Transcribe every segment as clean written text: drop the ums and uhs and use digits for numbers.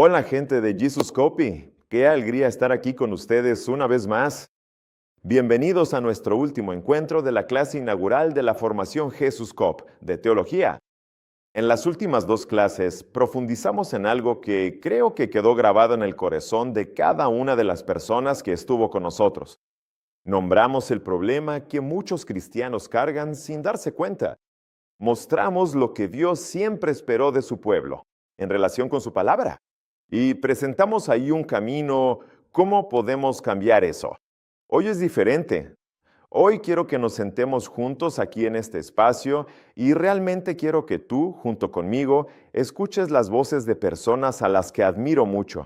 Hola gente de Jesus Copy, qué alegría estar aquí con ustedes una vez más. Bienvenidos a nuestro último encuentro de la clase inaugural de la formación Jesus Cop de Teología. En las últimas dos clases profundizamos en algo que creo que quedó grabado en el corazón de cada una de las personas que estuvo con nosotros. Nombramos el problema que muchos cristianos cargan sin darse cuenta. Mostramos lo que Dios siempre esperó de su pueblo en relación con su palabra. Y presentamos ahí un camino, ¿cómo podemos cambiar eso? Hoy es diferente. Hoy quiero que nos sentemos juntos aquí en este espacio y realmente quiero que tú, junto conmigo, escuches las voces de personas a las que admiro mucho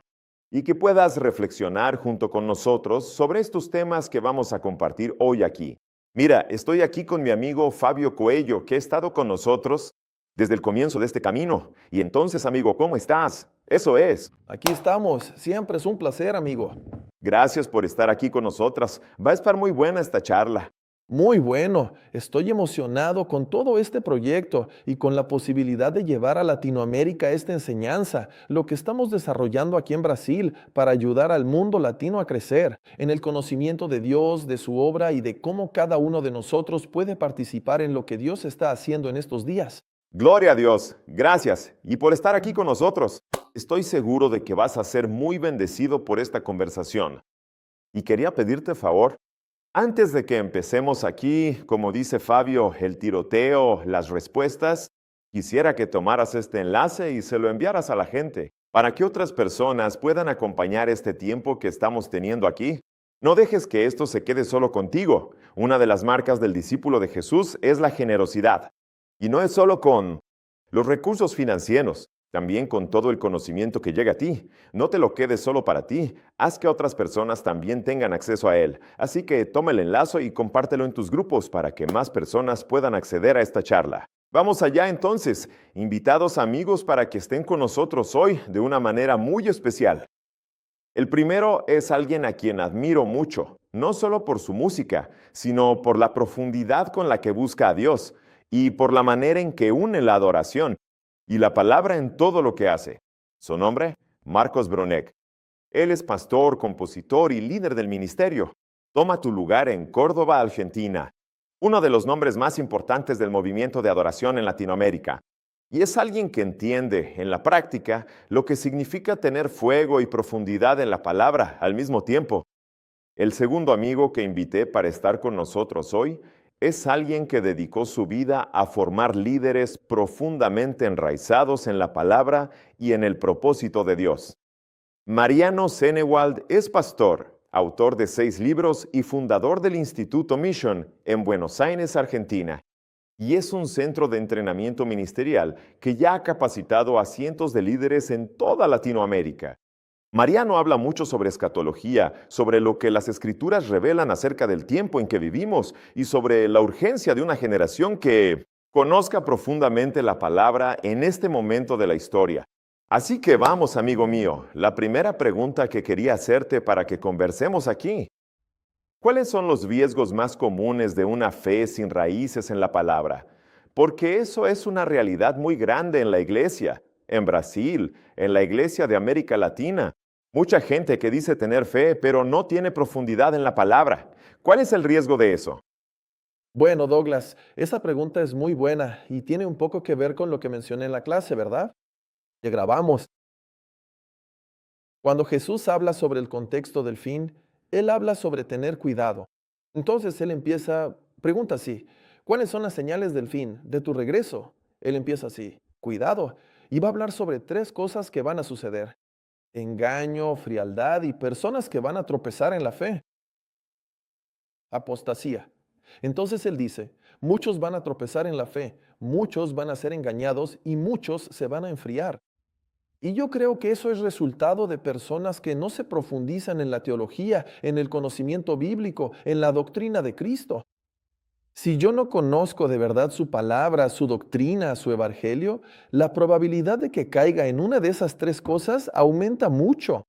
y que puedas reflexionar junto con nosotros sobre estos temas que vamos a compartir hoy aquí. Mira, estoy aquí con mi amigo Fabio Coello, que ha estado con nosotros desde el comienzo de este camino. Y entonces, amigo, ¿cómo estás? Eso es. Aquí estamos, siempre es un placer, amigo. Gracias por estar aquí con nosotras. Va a estar muy buena esta charla. Muy bueno, estoy emocionado con todo este proyecto y con la posibilidad de llevar a Latinoamérica esta enseñanza, lo que estamos desarrollando aquí en Brasil para ayudar al mundo latino a crecer en el conocimiento de Dios, de su obra y de cómo cada uno de nosotros puede participar en lo que Dios está haciendo en estos días. Gloria a Dios. Gracias. Y por estar aquí con nosotros. Estoy seguro de que vas a ser muy bendecido por esta conversación. Y quería pedirte favor. Antes de que empecemos aquí, como dice Fabio, el tiroteo, las respuestas, quisiera que tomaras este enlace y se lo enviaras a la gente, para que otras personas puedan acompañar este tiempo que estamos teniendo aquí. No dejes que esto se quede solo contigo. Una de las marcas del discípulo de Jesús es la generosidad. Y no es solo con los recursos financieros, también con todo el conocimiento que llega a ti. No te lo quedes solo para ti, haz que otras personas también tengan acceso a él. Así que toma el enlace y compártelo en tus grupos para que más personas puedan acceder a esta charla. Vamos allá entonces, invitados amigos para que estén con nosotros hoy de una manera muy especial. El primero es alguien a quien admiro mucho, no solo por su música, sino por la profundidad con la que busca a Dios y por la manera en que une la adoración y la palabra en todo lo que hace. Su nombre, Marcos Bronek. Él es pastor, compositor y líder del ministerio. Toma tu lugar en Córdoba, Argentina, uno de los nombres más importantes del movimiento de adoración en Latinoamérica. Y es alguien que entiende en la práctica lo que significa tener fuego y profundidad en la palabra al mismo tiempo. El segundo amigo que invité para estar con nosotros hoy es alguien que dedicó su vida a formar líderes profundamente enraizados en la palabra y en el propósito de Dios. Mariano Senewald es pastor, autor de 6 libros y fundador del Instituto Mission en Buenos Aires, Argentina. Y es un centro de entrenamiento ministerial que ya ha capacitado a cientos de líderes en toda Latinoamérica. Mariano habla mucho sobre escatología, sobre lo que las escrituras revelan acerca del tiempo en que vivimos y sobre la urgencia de una generación que conozca profundamente la palabra en este momento de la historia. Así que vamos, amigo mío, la primera pregunta que quería hacerte para que conversemos aquí. ¿Cuáles son los riesgos más comunes de una fe sin raíces en la palabra? Porque eso es una realidad muy grande en la iglesia, en Brasil, en la iglesia de América Latina. Mucha gente que dice tener fe, pero no tiene profundidad en la palabra. ¿Cuál es el riesgo de eso? Bueno, Douglas, esa pregunta es muy buena y tiene un poco que ver con lo que mencioné en la clase, ¿verdad? Ya grabamos. Cuando Jesús habla sobre el contexto del fin, Él habla sobre tener cuidado. Entonces Él pregunta así, ¿cuáles son las señales del fin, de tu regreso? Él empieza así, cuidado, y va a hablar sobre 3 cosas que van a suceder. Engaño, frialdad y personas que van a tropezar en la fe. Apostasía. Entonces Él dice, muchos van a tropezar en la fe, muchos van a ser engañados y muchos se van a enfriar. Y yo creo que eso es resultado de personas que no se profundizan en la teología, en el conocimiento bíblico, en la doctrina de Cristo. Si yo no conozco de verdad su palabra, su doctrina, su evangelio, la probabilidad de que caiga en una de esas 3 cosas aumenta mucho.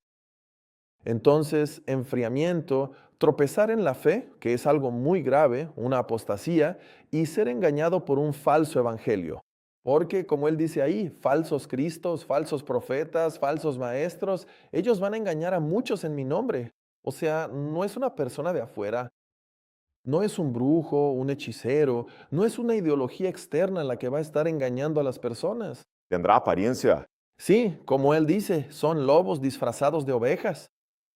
Entonces, enfriamiento, tropezar en la fe, que es algo muy grave, una apostasía, y ser engañado por un falso evangelio. Porque, como él dice ahí, falsos cristos, falsos profetas, falsos maestros, ellos van a engañar a muchos en mi nombre. O sea, no es una persona de afuera, no es un brujo, un hechicero, no es una ideología externa la que va a estar engañando a las personas. Tendrá apariencia. Sí, como él dice, son lobos disfrazados de ovejas.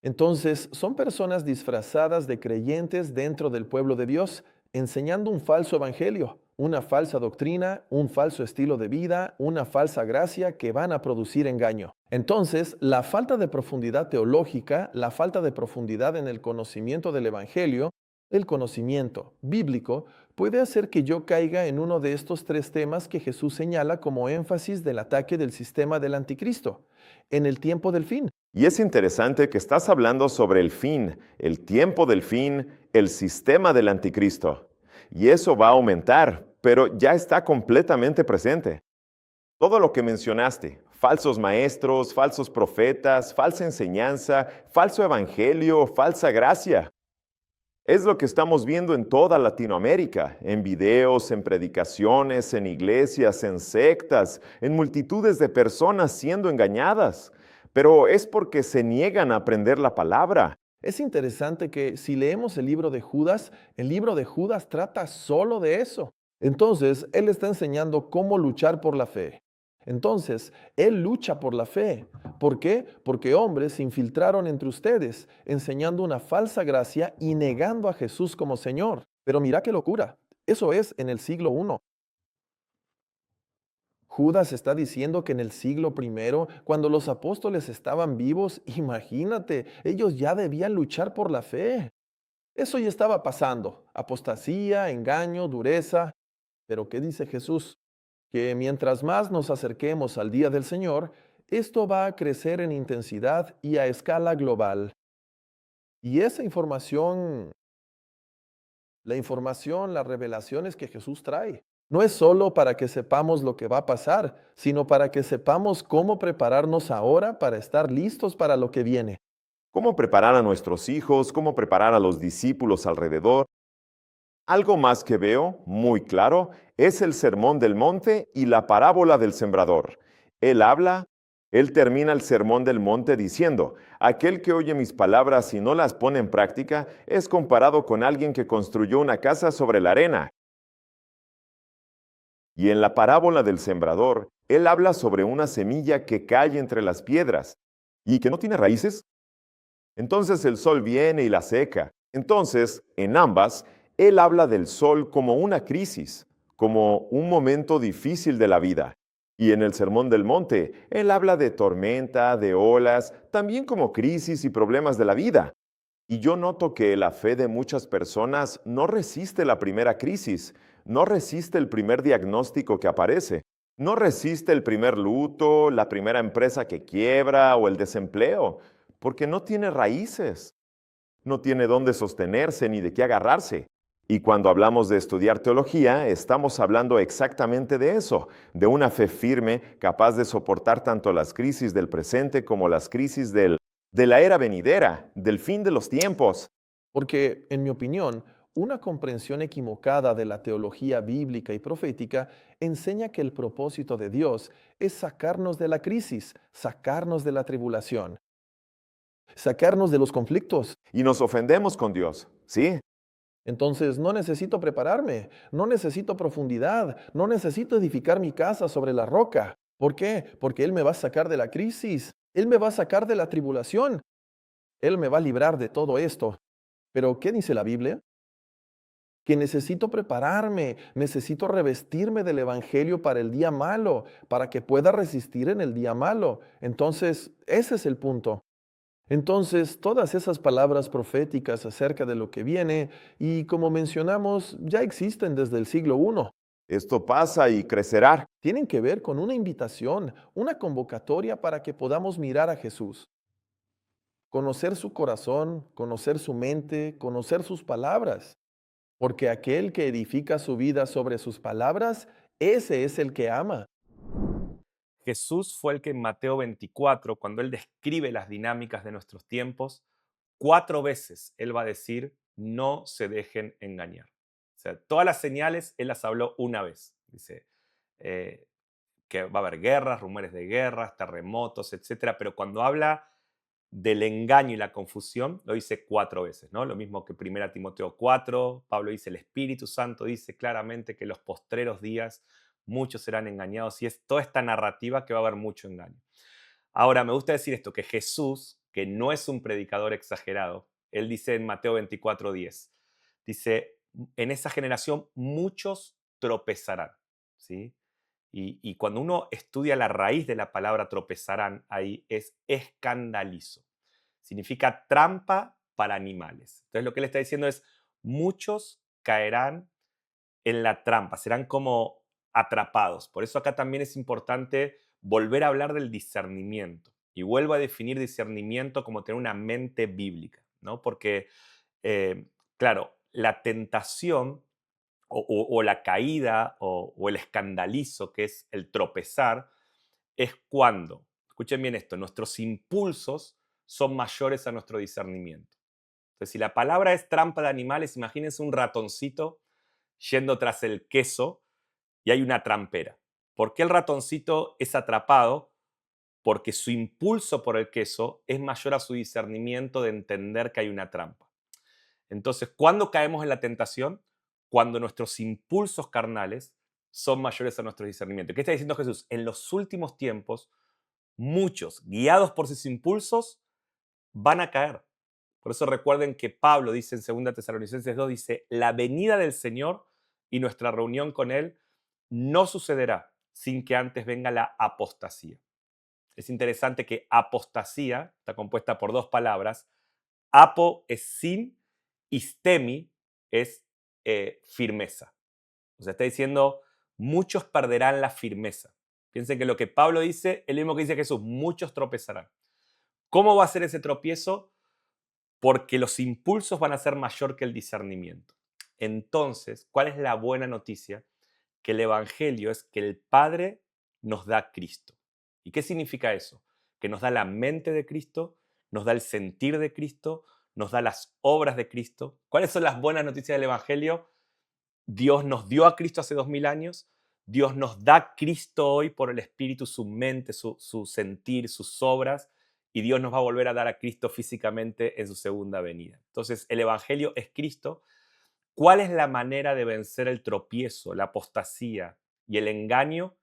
Entonces, son personas disfrazadas de creyentes dentro del pueblo de Dios, enseñando un falso evangelio, una falsa doctrina, un falso estilo de vida, una falsa gracia que van a producir engaño. Entonces, la falta de profundidad teológica, la falta de profundidad en el conocimiento del evangelio, el conocimiento bíblico, puede hacer que yo caiga en uno de estos tres temas que Jesús señala como énfasis del ataque del sistema del anticristo, en el tiempo del fin. Y es interesante que estás hablando sobre el fin, el tiempo del fin, el sistema del anticristo. Y eso va a aumentar, pero ya está completamente presente. Todo lo que mencionaste, falsos maestros, falsos profetas, falsa enseñanza, falso evangelio, falsa gracia. Es lo que estamos viendo en toda Latinoamérica, en videos, en predicaciones, en iglesias, en sectas, en multitudes de personas siendo engañadas. Pero es porque se niegan a aprender la palabra. Es interesante que si leemos el libro de Judas trata solo de eso. Entonces, él está enseñando cómo luchar por la fe. Entonces, él lucha por la fe. ¿Por qué? Porque hombres se infiltraron entre ustedes, enseñando una falsa gracia y negando a Jesús como Señor. Pero mira qué locura. Eso es en el siglo I. Judas está diciendo que en el siglo I, cuando los apóstoles estaban vivos, imagínate, ellos ya debían luchar por la fe. Eso ya estaba pasando, apostasía, engaño, dureza. Pero ¿qué dice Jesús? Que mientras más nos acerquemos al día del Señor, esto va a crecer en intensidad y a escala global. Y esa información, las revelaciones que Jesús trae, no es solo para que sepamos lo que va a pasar, sino para que sepamos cómo prepararnos ahora para estar listos para lo que viene. ¿Cómo preparar a nuestros hijos? ¿Cómo preparar a los discípulos alrededor? Algo más que veo, muy claro, es el sermón del monte y la parábola del sembrador. Él habla, él termina el sermón del monte diciendo, aquel que oye mis palabras y no las pone en práctica es comparado con alguien que construyó una casa sobre la arena. Y en la parábola del sembrador, él habla sobre una semilla que cae entre las piedras y que no tiene raíces. Entonces el sol viene y la seca. Entonces, en ambas, él habla del sol como una crisis, como un momento difícil de la vida. Y en el Sermón del Monte, él habla de tormenta, de olas, también como crisis y problemas de la vida. Y yo noto que la fe de muchas personas no resiste la primera crisis, no resiste el primer diagnóstico que aparece, no resiste el primer luto, la primera empresa que quiebra o el desempleo, porque no tiene raíces, no tiene dónde sostenerse ni de qué agarrarse. Y cuando hablamos de estudiar teología, estamos hablando exactamente de eso, de una fe firme capaz de soportar tanto las crisis del presente como las crisis de la era venidera, del fin de los tiempos. Porque, en mi opinión, una comprensión equivocada de la teología bíblica y profética enseña que el propósito de Dios es sacarnos de la crisis, sacarnos de la tribulación, sacarnos de los conflictos. Y nos ofendemos con Dios, ¿sí? Entonces, no necesito prepararme, no necesito profundidad, no necesito edificar mi casa sobre la roca. ¿Por qué? Porque Él me va a sacar de la crisis, Él me va a sacar de la tribulación, Él me va a librar de todo esto. Pero, ¿qué dice la Biblia? Que necesito prepararme, necesito revestirme del Evangelio para el día malo, para que pueda resistir en el día malo. Entonces, ese es el punto. Entonces, todas esas palabras proféticas acerca de lo que viene, y como mencionamos, ya existen desde el siglo I, Esto pasa y crecerá. tienen que ver con una invitación, una convocatoria para que podamos mirar a Jesús, conocer su corazón, conocer su mente, conocer sus palabras. Porque aquel que edifica su vida sobre sus palabras, ese es el que ama. Jesús fue el que en Mateo 24, cuando él describe las dinámicas de nuestros tiempos, 4 veces él va a decir, no se dejen engañar. O sea, todas las señales él las habló una vez. Dice, que va a haber guerras, rumores de guerras, terremotos, etcétera, pero cuando habla del engaño y la confusión, lo dice 4 veces, ¿no? Lo mismo que 1 Timoteo 4, Pablo dice, el Espíritu Santo dice claramente que en los postreros días muchos serán engañados y es toda esta narrativa que va a haber mucho engaño. Ahora, me gusta decir esto, que Jesús, que no es un predicador exagerado, él dice en Mateo 24:10, dice, en esa generación muchos tropezarán, ¿sí? Y cuando uno estudia la raíz de la palabra tropezarán, ahí es escandalizo. Significa trampa para animales. Entonces lo que él está diciendo es, muchos caerán en la trampa, serán como atrapados. Por eso acá también es importante volver a hablar del discernimiento. Y vuelvo a definir discernimiento como tener una mente bíblica, ¿no? Porque, claro, la tentación o la caída o el escandalizo, que es el tropezar, es cuando, escuchen bien esto, nuestros impulsos son mayores a nuestro discernimiento. Entonces, si la palabra es trampa de animales, imagínense un ratoncito yendo tras el queso y hay una trampera. ¿Por qué el ratoncito es atrapado? Porque su impulso por el queso es mayor a su discernimiento de entender que hay una trampa. Entonces, ¿cuándo caemos en la tentación? Cuando nuestros impulsos carnales son mayores a nuestro discernimiento. ¿Qué está diciendo Jesús? En los últimos tiempos, muchos, guiados por sus impulsos, van a caer. Por eso recuerden que Pablo dice en 2 Tesalonicenses 2, dice, la venida del Señor y nuestra reunión con Él no sucederá sin que antes venga la apostasía. Es interesante que apostasía está compuesta por 2 palabras. Apo es sin, istemi es firmeza. O sea, está diciendo, muchos perderán la firmeza. Piensen que lo que Pablo dice es lo mismo que dice Jesús, muchos tropezarán. ¿Cómo va a ser ese tropiezo? Porque los impulsos van a ser mayor que el discernimiento. Entonces, ¿cuál es la buena noticia? Que el Evangelio es que el Padre nos da a Cristo. ¿Y qué significa eso? Que nos da la mente de Cristo, nos da el sentir de Cristo, nos da las obras de Cristo. ¿Cuáles son las buenas noticias del Evangelio? Dios nos dio a Cristo hace 2000 años, Dios nos da a Cristo hoy por el Espíritu, su mente, su sentir, sus obras, y Dios nos va a volver a dar a Cristo físicamente en su segunda venida. Entonces, el Evangelio es Cristo. ¿Cuál es la manera de vencer el tropiezo, la apostasía y el engaño?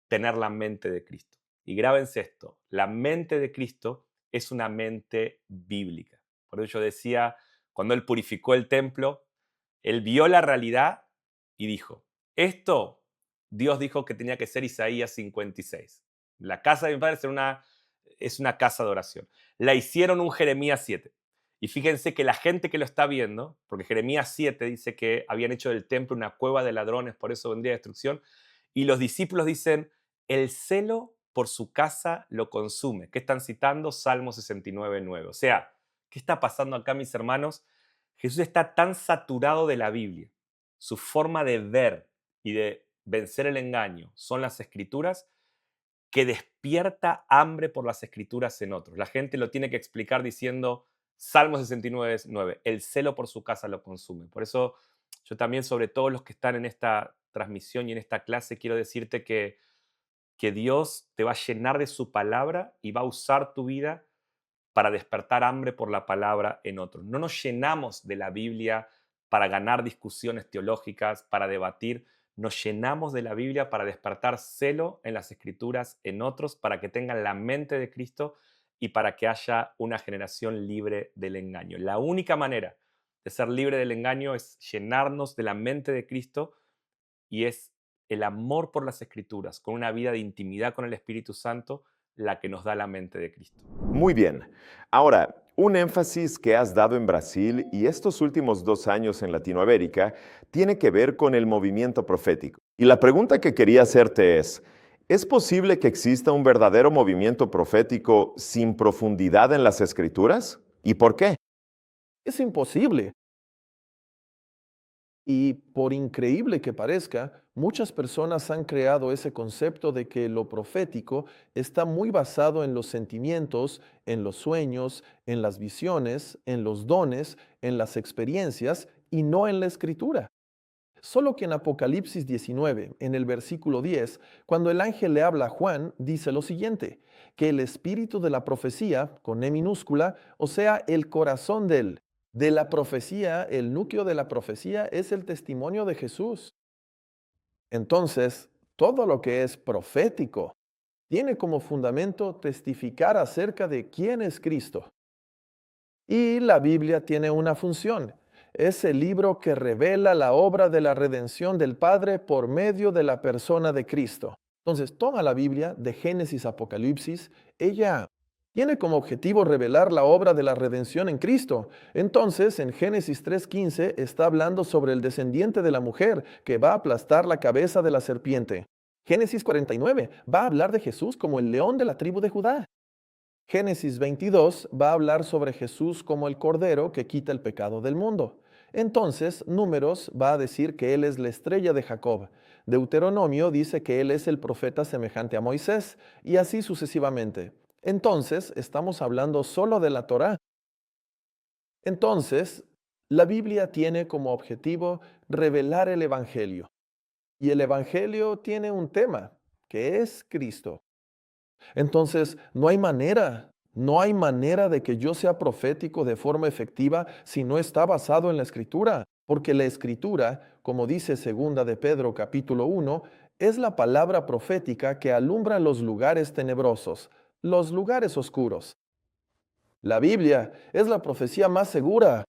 Tener la mente de Cristo. Y grábense esto, la mente de Cristo es una mente bíblica. Por eso yo decía, cuando Él purificó el templo, Él vio la realidad y dijo, esto Dios dijo que tenía que ser Isaías 56. La casa de mi padre es una casa de oración. La hicieron un Jeremías 7. Y fíjense que la gente que lo está viendo, porque Jeremías 7 dice que habían hecho del templo una cueva de ladrones, por eso vendría destrucción, y los discípulos dicen, el celo por su casa lo consume. ¿Qué están citando? Salmo 69:9. O sea, ¿qué está pasando acá, mis hermanos? Jesús está tan saturado de la Biblia. Su forma de ver y de vencer el engaño son las escrituras, que despierta hambre por las escrituras en otros. La gente lo tiene que explicar diciendo, Salmo 69:9, el celo por su casa lo consume. Por eso yo también, sobre todos los que están en esta transmisión y en esta clase, quiero decirte que Dios te va a llenar de su palabra y va a usar tu vida para despertar hambre por la palabra en otros. No nos llenamos de la Biblia para ganar discusiones teológicas, para debatir. Nos llenamos de la Biblia para despertar celo en las escrituras en otros, para que tengan la mente de Cristo y para que haya una generación libre del engaño. La única manera de ser libre del engaño es llenarnos de la mente de Cristo y es el amor por las escrituras, con una vida de intimidad con el Espíritu Santo, la que nos da la mente de Cristo. Muy bien. Ahora, un énfasis que has dado en Brasil y estos últimos 2 años en Latinoamérica tiene que ver con el movimiento profético. Y la pregunta que quería hacerte ¿es posible que exista un verdadero movimiento profético sin profundidad en las Escrituras? ¿Y por qué? Es imposible. Y por increíble que parezca, muchas personas han creado ese concepto de que lo profético está muy basado en los sentimientos, en los sueños, en las visiones, en los dones, en las experiencias y no en la escritura. Solo que en Apocalipsis 19, en el versículo 10, cuando el ángel le habla a Juan, dice lo siguiente, que el espíritu de la profecía, con E minúscula, o sea, el corazón de la profecía, el núcleo de la profecía es el testimonio de Jesús. Entonces, todo lo que es profético tiene como fundamento testificar acerca de quién es Cristo. Y la Biblia tiene una función. Es el libro que revela la obra de la redención del Padre por medio de la persona de Cristo. Entonces, toda la Biblia, de Génesis a Apocalipsis, ella tiene como objetivo revelar la obra de la redención en Cristo. Entonces, en Génesis 3:15 está hablando sobre el descendiente de la mujer que va a aplastar la cabeza de la serpiente. Génesis 49 va a hablar de Jesús como el león de la tribu de Judá. Génesis 22 va a hablar sobre Jesús como el Cordero que quita el pecado del mundo. Entonces, Números va a decir que Él es la estrella de Jacob. Deuteronomio dice que Él es el profeta semejante a Moisés, y así sucesivamente. Entonces, estamos hablando solo de la Torá. Entonces, la Biblia tiene como objetivo revelar el Evangelio. Y el Evangelio tiene un tema, que es Cristo. Entonces, no hay manera de que yo sea profético de forma efectiva si no está basado en la Escritura, porque la Escritura, como dice segunda de Pedro capítulo 1, es la palabra profética que alumbra los lugares tenebrosos, los lugares oscuros. La Biblia es la profecía más segura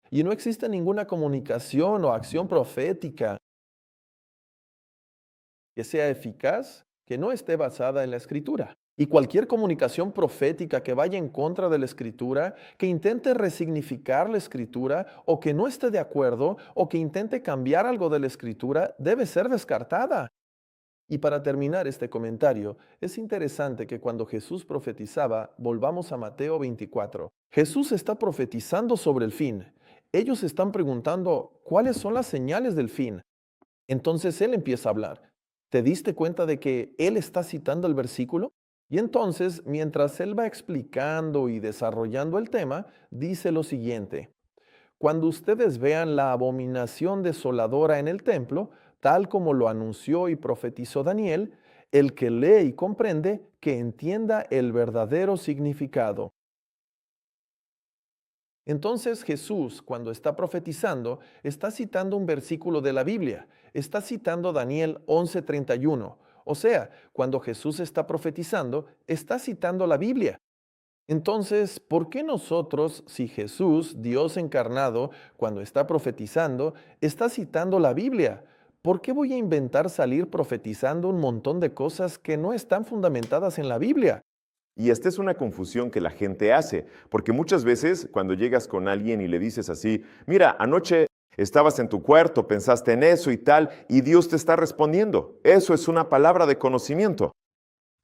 y no existe ninguna comunicación o acción profética que sea eficaz que no esté basada en la Escritura. Y cualquier comunicación profética que vaya en contra de la Escritura, que intente resignificar la Escritura, o que no esté de acuerdo, o que intente cambiar algo de la Escritura, debe ser descartada. Y para terminar este comentario, es interesante que cuando Jesús profetizaba, volvamos a Mateo 24. Jesús está profetizando sobre el fin. Ellos están preguntando, ¿cuáles son las señales del fin? Entonces Él empieza a hablar. ¿Te diste cuenta de que Él está citando el versículo? Y entonces, mientras Él va explicando y desarrollando el tema, dice lo siguiente. Cuando ustedes vean la abominación desoladora en el templo, tal como lo anunció y profetizó Daniel, el que lee y comprende, que entienda el verdadero significado. Entonces Jesús, cuando está profetizando, está citando un versículo de la Biblia. Está citando Daniel 11:31. O sea, cuando Jesús está profetizando, está citando la Biblia. Entonces, ¿por qué nosotros, si Jesús, Dios encarnado, cuando está profetizando, está citando la Biblia? ¿Por qué voy a inventar salir profetizando un montón de cosas que no están fundamentadas en la Biblia? Y esta es una confusión que la gente hace, porque muchas veces cuando llegas con alguien y le dices así, mira, anoche estabas en tu cuarto, pensaste en eso y tal, y Dios te está respondiendo. Eso es una palabra de conocimiento.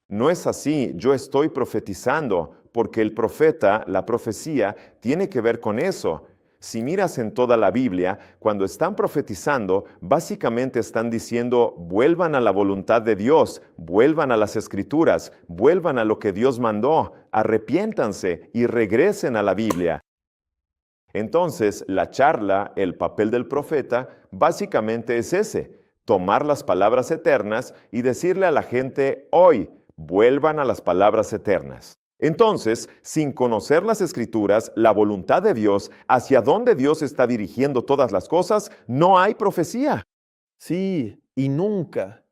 No es así, yo estoy profetizando, porque el profeta, la profecía, tiene que ver con eso. Si miras en toda la Biblia, cuando están profetizando, básicamente están diciendo, vuelvan a la voluntad de Dios, vuelvan a las Escrituras, vuelvan a lo que Dios mandó, arrepiéntanse y regresen a la Biblia. Entonces, la charla, el papel del profeta, básicamente es ese, tomar las palabras eternas y decirle a la gente, hoy, vuelvan a las palabras eternas. Entonces, sin conocer las Escrituras, la voluntad de Dios, hacia dónde Dios está dirigiendo todas las cosas, no hay profecía. Sí, y nunca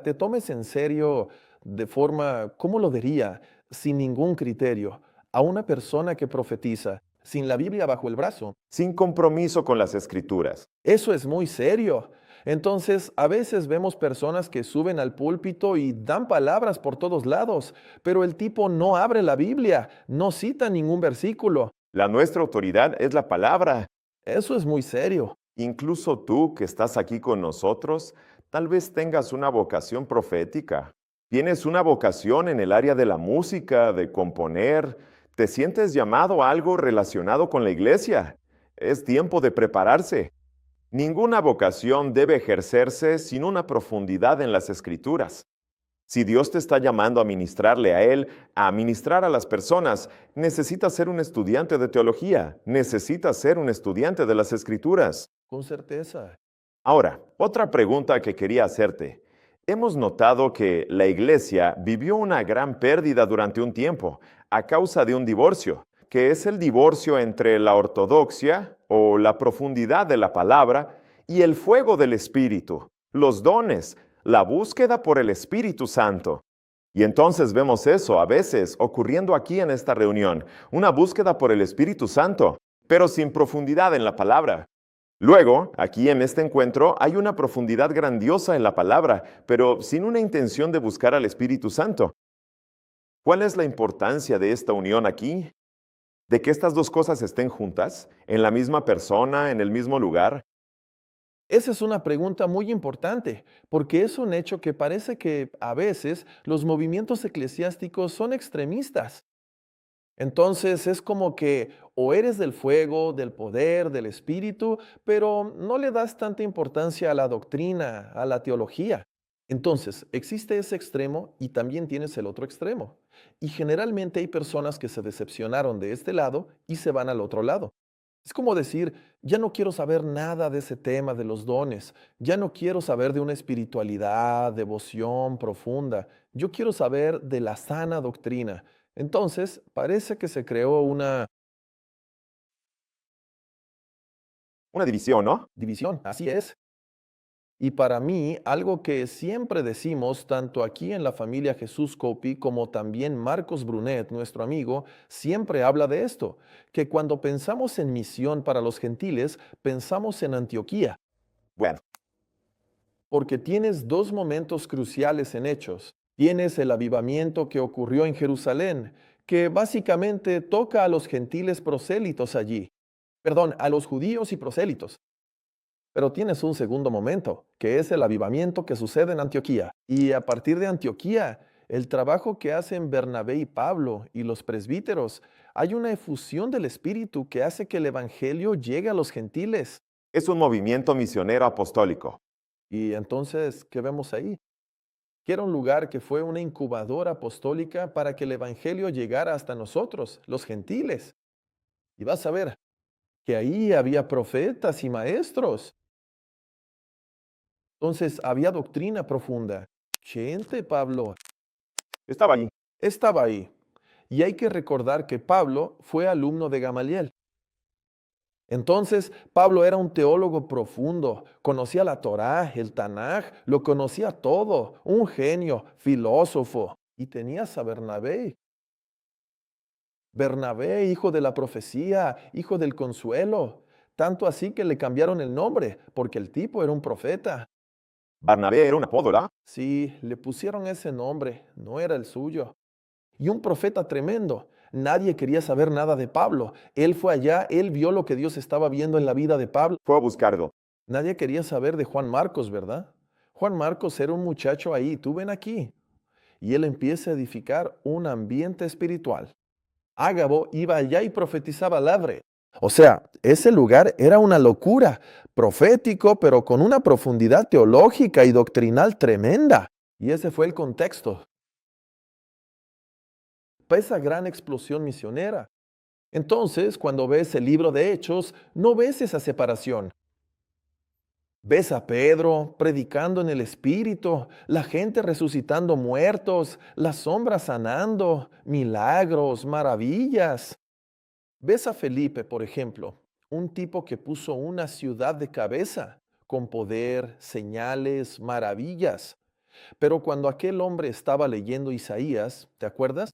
te tomes en serio de forma, ¿cómo lo diría? Sin ningún criterio, a una persona que profetiza, sin la Biblia bajo el brazo. Sin compromiso con las Escrituras. Eso es muy serio. Entonces, a veces vemos personas que suben al púlpito y dan palabras por todos lados, pero el tipo no abre la Biblia, no cita ningún versículo. Nuestra autoridad es la palabra. Eso es muy serio. Incluso tú que estás aquí con nosotros, tal vez tengas una vocación profética. Tienes una vocación en el área de la música, de componer. ¿Te sientes llamado a algo relacionado con la iglesia? Es tiempo de prepararse. Ninguna vocación debe ejercerse sin una profundidad en las Escrituras. Si Dios te está llamando a ministrarle a Él, a ministrar a las personas, necesitas ser un estudiante de teología, necesitas ser un estudiante de las Escrituras. Con certeza. Ahora, otra pregunta que quería hacerte. Hemos notado que la iglesia vivió una gran pérdida durante un tiempo a causa de un divorcio, que es el divorcio entre la ortodoxia o la profundidad de la palabra y el fuego del Espíritu, los dones, la búsqueda por el Espíritu Santo. Y entonces vemos eso a veces ocurriendo aquí en esta reunión, una búsqueda por el Espíritu Santo, pero sin profundidad en la palabra. Luego, aquí en este encuentro, hay una profundidad grandiosa en la palabra, pero sin una intención de buscar al Espíritu Santo. ¿Cuál es la importancia de esta unión aquí? ¿De que estas dos cosas estén juntas, en la misma persona, en el mismo lugar? Esa es una pregunta muy importante, porque es un hecho que parece que a veces los movimientos eclesiásticos son extremistas. Entonces es como que o eres del fuego, del poder, del espíritu, pero no le das tanta importancia a la doctrina, a la teología. Entonces, existe ese extremo y también tienes el otro extremo. Y generalmente hay personas que se decepcionaron de este lado y se van al otro lado. Es como decir, ya no quiero saber nada de ese tema de los dones, ya no quiero saber de una espiritualidad, devoción profunda, yo quiero saber de la sana doctrina. Entonces, parece que se creó una Una división, ¿no? división, así es. Y para mí, algo que siempre decimos, tanto aquí en la familia Jesús Copi como también Marcos Brunet, nuestro amigo, siempre habla de esto, que cuando pensamos en misión para los gentiles, pensamos en Antioquía, Bueno, porque tienes dos momentos cruciales en Hechos. Tienes el avivamiento que ocurrió en Jerusalén, que básicamente toca a los gentiles prosélitos allí. Perdón, a los judíos y prosélitos. Pero tienes un segundo momento, que es el avivamiento que sucede en Antioquía. Y a partir de Antioquía, el trabajo que hacen Bernabé y Pablo y los presbíteros, hay una efusión del Espíritu que hace que el Evangelio llegue a los gentiles. es un movimiento misionero apostólico. Y entonces, ¿qué vemos ahí? Que era un lugar que fue una incubadora apostólica para que el Evangelio llegara hasta nosotros, los gentiles. Y vas a ver que ahí había profetas y maestros. Entonces había doctrina profunda. Gente, Pablo, Estaba allí. estaba ahí. Y hay que recordar que Pablo fue alumno de Gamaliel. Entonces, Pablo era un teólogo profundo, conocía la Torá, el Tanaj, lo conocía todo, un genio, filósofo. Y tenías a Bernabé. Bernabé, hijo de la profecía, hijo del consuelo. Tanto así que le cambiaron el nombre, porque el tipo era un profeta. Barnabé era un apodo, ¿verdad? Sí, le pusieron ese nombre, no era el suyo. Y un profeta tremendo. Nadie quería saber nada de Pablo. Él fue allá, él vio lo que Dios estaba viendo en la vida de Pablo. Fue a buscarlo. Nadie quería saber de Juan Marcos, ¿verdad? Juan Marcos era un muchacho ahí, tú ven aquí. Y él empieza a edificar un ambiente espiritual. Ágabo iba allá y profetizaba ladre. O sea, ese lugar era una locura, profético, pero con una profundidad teológica y doctrinal tremenda. Y ese fue el contexto para esa gran explosión misionera. Entonces, cuando ves el libro de Hechos, no ves esa separación. Ves a Pedro predicando en el Espíritu, la gente resucitando muertos, las sombras sanando, milagros, maravillas. Ves a Felipe, por ejemplo, un tipo que puso una ciudad de cabeza, con poder, señales, maravillas. Pero cuando aquel hombre estaba leyendo Isaías, ¿te acuerdas?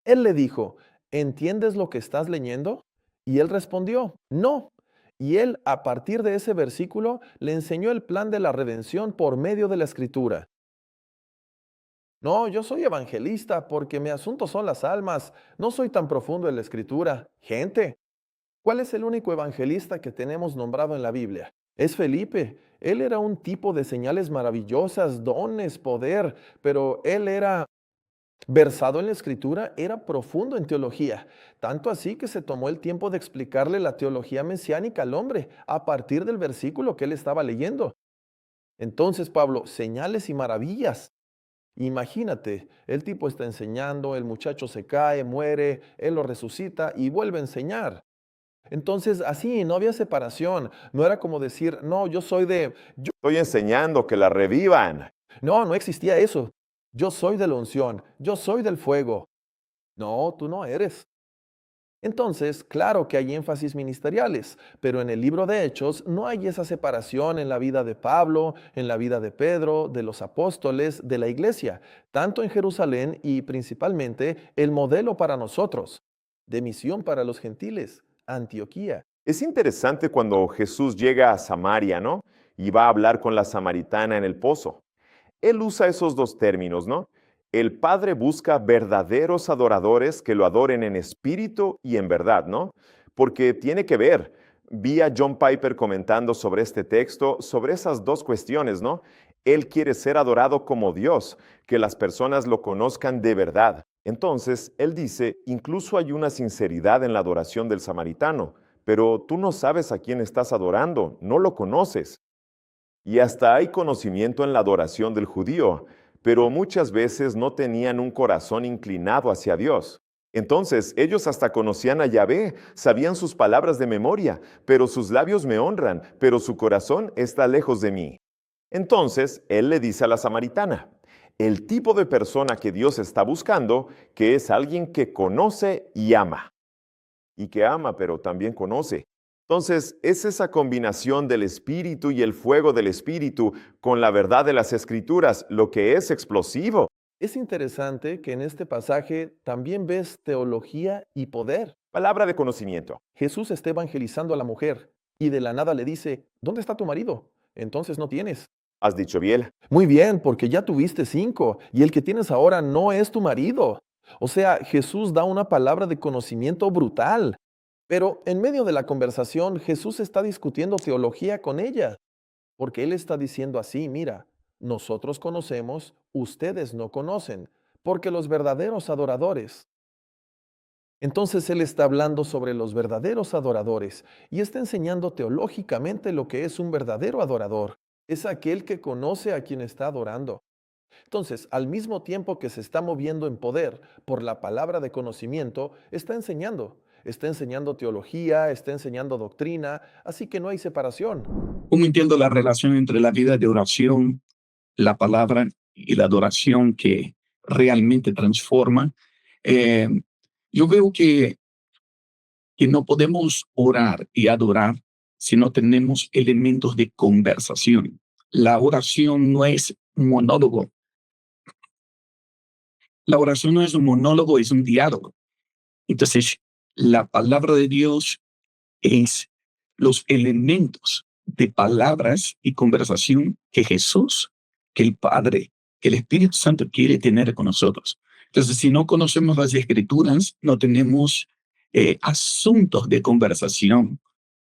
Él le dijo, ¿entiendes lo que estás leyendo? Y él respondió, no. Y él, a partir de ese versículo, le enseñó el plan de la redención por medio de la escritura. No, yo soy evangelista porque mi asunto son las almas. No soy tan profundo en la escritura. Gente, ¿cuál es el único evangelista que tenemos nombrado en la Biblia? Es Felipe. Él era un tipo de señales maravillosas, dones, poder, pero él era versado en la escritura, era profundo en teología, tanto así que se tomó el tiempo de explicarle la teología mesiánica al hombre a partir del versículo que él estaba leyendo. Entonces, Pablo, señales y maravillas. Imagínate, el tipo está enseñando, el muchacho se cae, muere, él lo resucita y vuelve a enseñar. Entonces, así no había separación. No era como decir, no, yo soy Estoy enseñando que la revivan. no, no existía eso. Yo soy de la unción, yo soy del fuego. No, tú no eres. Entonces, claro que hay énfasis ministeriales, pero en el libro de Hechos no hay esa separación en la vida de Pablo, en la vida de Pedro, de los apóstoles, de la iglesia, tanto en Jerusalén y principalmente el modelo para nosotros, de misión para los gentiles, Antioquía. Es interesante cuando Jesús llega a Samaria, ¿no? Y va a hablar con la samaritana en el pozo. Él usa esos dos términos, ¿no? El Padre busca verdaderos adoradores que lo adoren en espíritu y en verdad, ¿no? Porque tiene que ver. Vi a John Piper comentando sobre este texto, sobre esas dos cuestiones, ¿no? Él quiere ser adorado como Dios, que las personas lo conozcan de verdad. Entonces, él dice, incluso hay una sinceridad en la adoración del samaritano, pero tú no sabes a quién estás adorando, no lo conoces. Y hasta hay conocimiento en la adoración del judío, pero muchas veces no tenían un corazón inclinado hacia Dios. Entonces ellos hasta conocían a Yahvé, sabían sus palabras de memoria, pero sus labios me honran, pero su corazón está lejos de mí. Entonces él le dice a la samaritana, el tipo de persona que Dios está buscando, que es alguien que conoce y ama. Y que ama, pero también conoce. Entonces, es esa combinación del Espíritu y el fuego del Espíritu con la verdad de las Escrituras lo que es explosivo. Es interesante que en este pasaje también ves teología y poder. Palabra de conocimiento. Jesús está evangelizando a la mujer y de la nada le dice, ¿dónde está tu marido? Entonces no tienes. Has dicho bien. Muy bien, porque ya tuviste 5 y el que tienes ahora no es tu marido. O sea, Jesús da una palabra de conocimiento brutal. Pero en medio de la conversación, Jesús está discutiendo teología con ella, porque él está diciendo así, mira, nosotros conocemos, ustedes no conocen, porque los verdaderos adoradores. Entonces él está hablando sobre los verdaderos adoradores y está enseñando teológicamente lo que es un verdadero adorador. Es aquel que conoce a quien está adorando. Entonces, al mismo tiempo que se está moviendo en poder por la palabra de conocimiento, está enseñando. Está enseñando teología, está enseñando doctrina, así que no hay separación. ¿Cómo entiendo la relación entre la vida de oración, la palabra y la adoración que realmente transforma? Eh, yo veo que no podemos orar y adorar si no tenemos elementos de conversación. La oración no es un monólogo. La oración no es un monólogo, es un diálogo. Entonces, la palabra de Dios es los elementos de palabras y conversación que Jesús, que el Padre, que el Espíritu Santo quiere tener con nosotros. Entonces, si no conocemos las Escrituras, no tenemos asuntos de conversación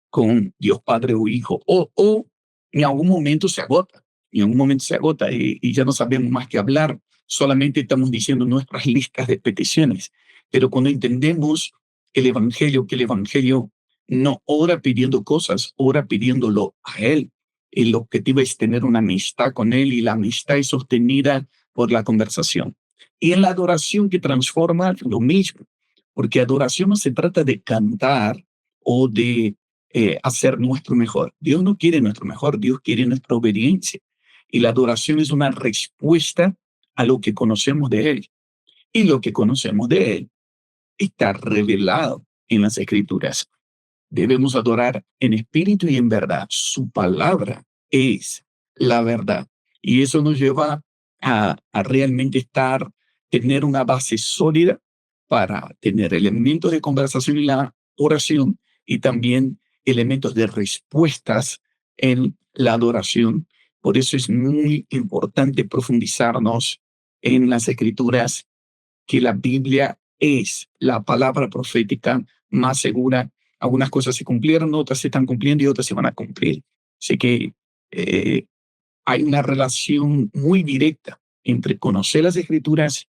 con Dios Padre o Hijo, o en algún momento se agota, y ya no sabemos más qué hablar, solamente estamos diciendo nuestras listas de peticiones. Pero cuando entendemos que el Evangelio no ora pidiendo cosas, ora pidiéndolo a Él. El objetivo es tener una amistad con Él y la amistad es sostenida por la conversación. Y en la adoración que transforma lo mismo, porque adoración no se trata de cantar o de hacer nuestro mejor. Dios no quiere nuestro mejor, Dios quiere nuestra obediencia. Y la adoración es una respuesta a lo que conocemos de Él. Y lo que conocemos de Él está revelado en las Escrituras. Debemos adorar en espíritu y en verdad. Su palabra es la verdad. Y eso nos lleva a realmente tener una base sólida para tener elementos de conversación en la oración y también elementos de respuestas en la adoración. Por eso es muy importante profundizarnos en las Escrituras, que la Biblia es la palabra profética más segura. Algunas cosas se cumplieron, otras se están cumpliendo y otras se van a cumplir. Así que hay una relación muy directa entre conocer las Escrituras,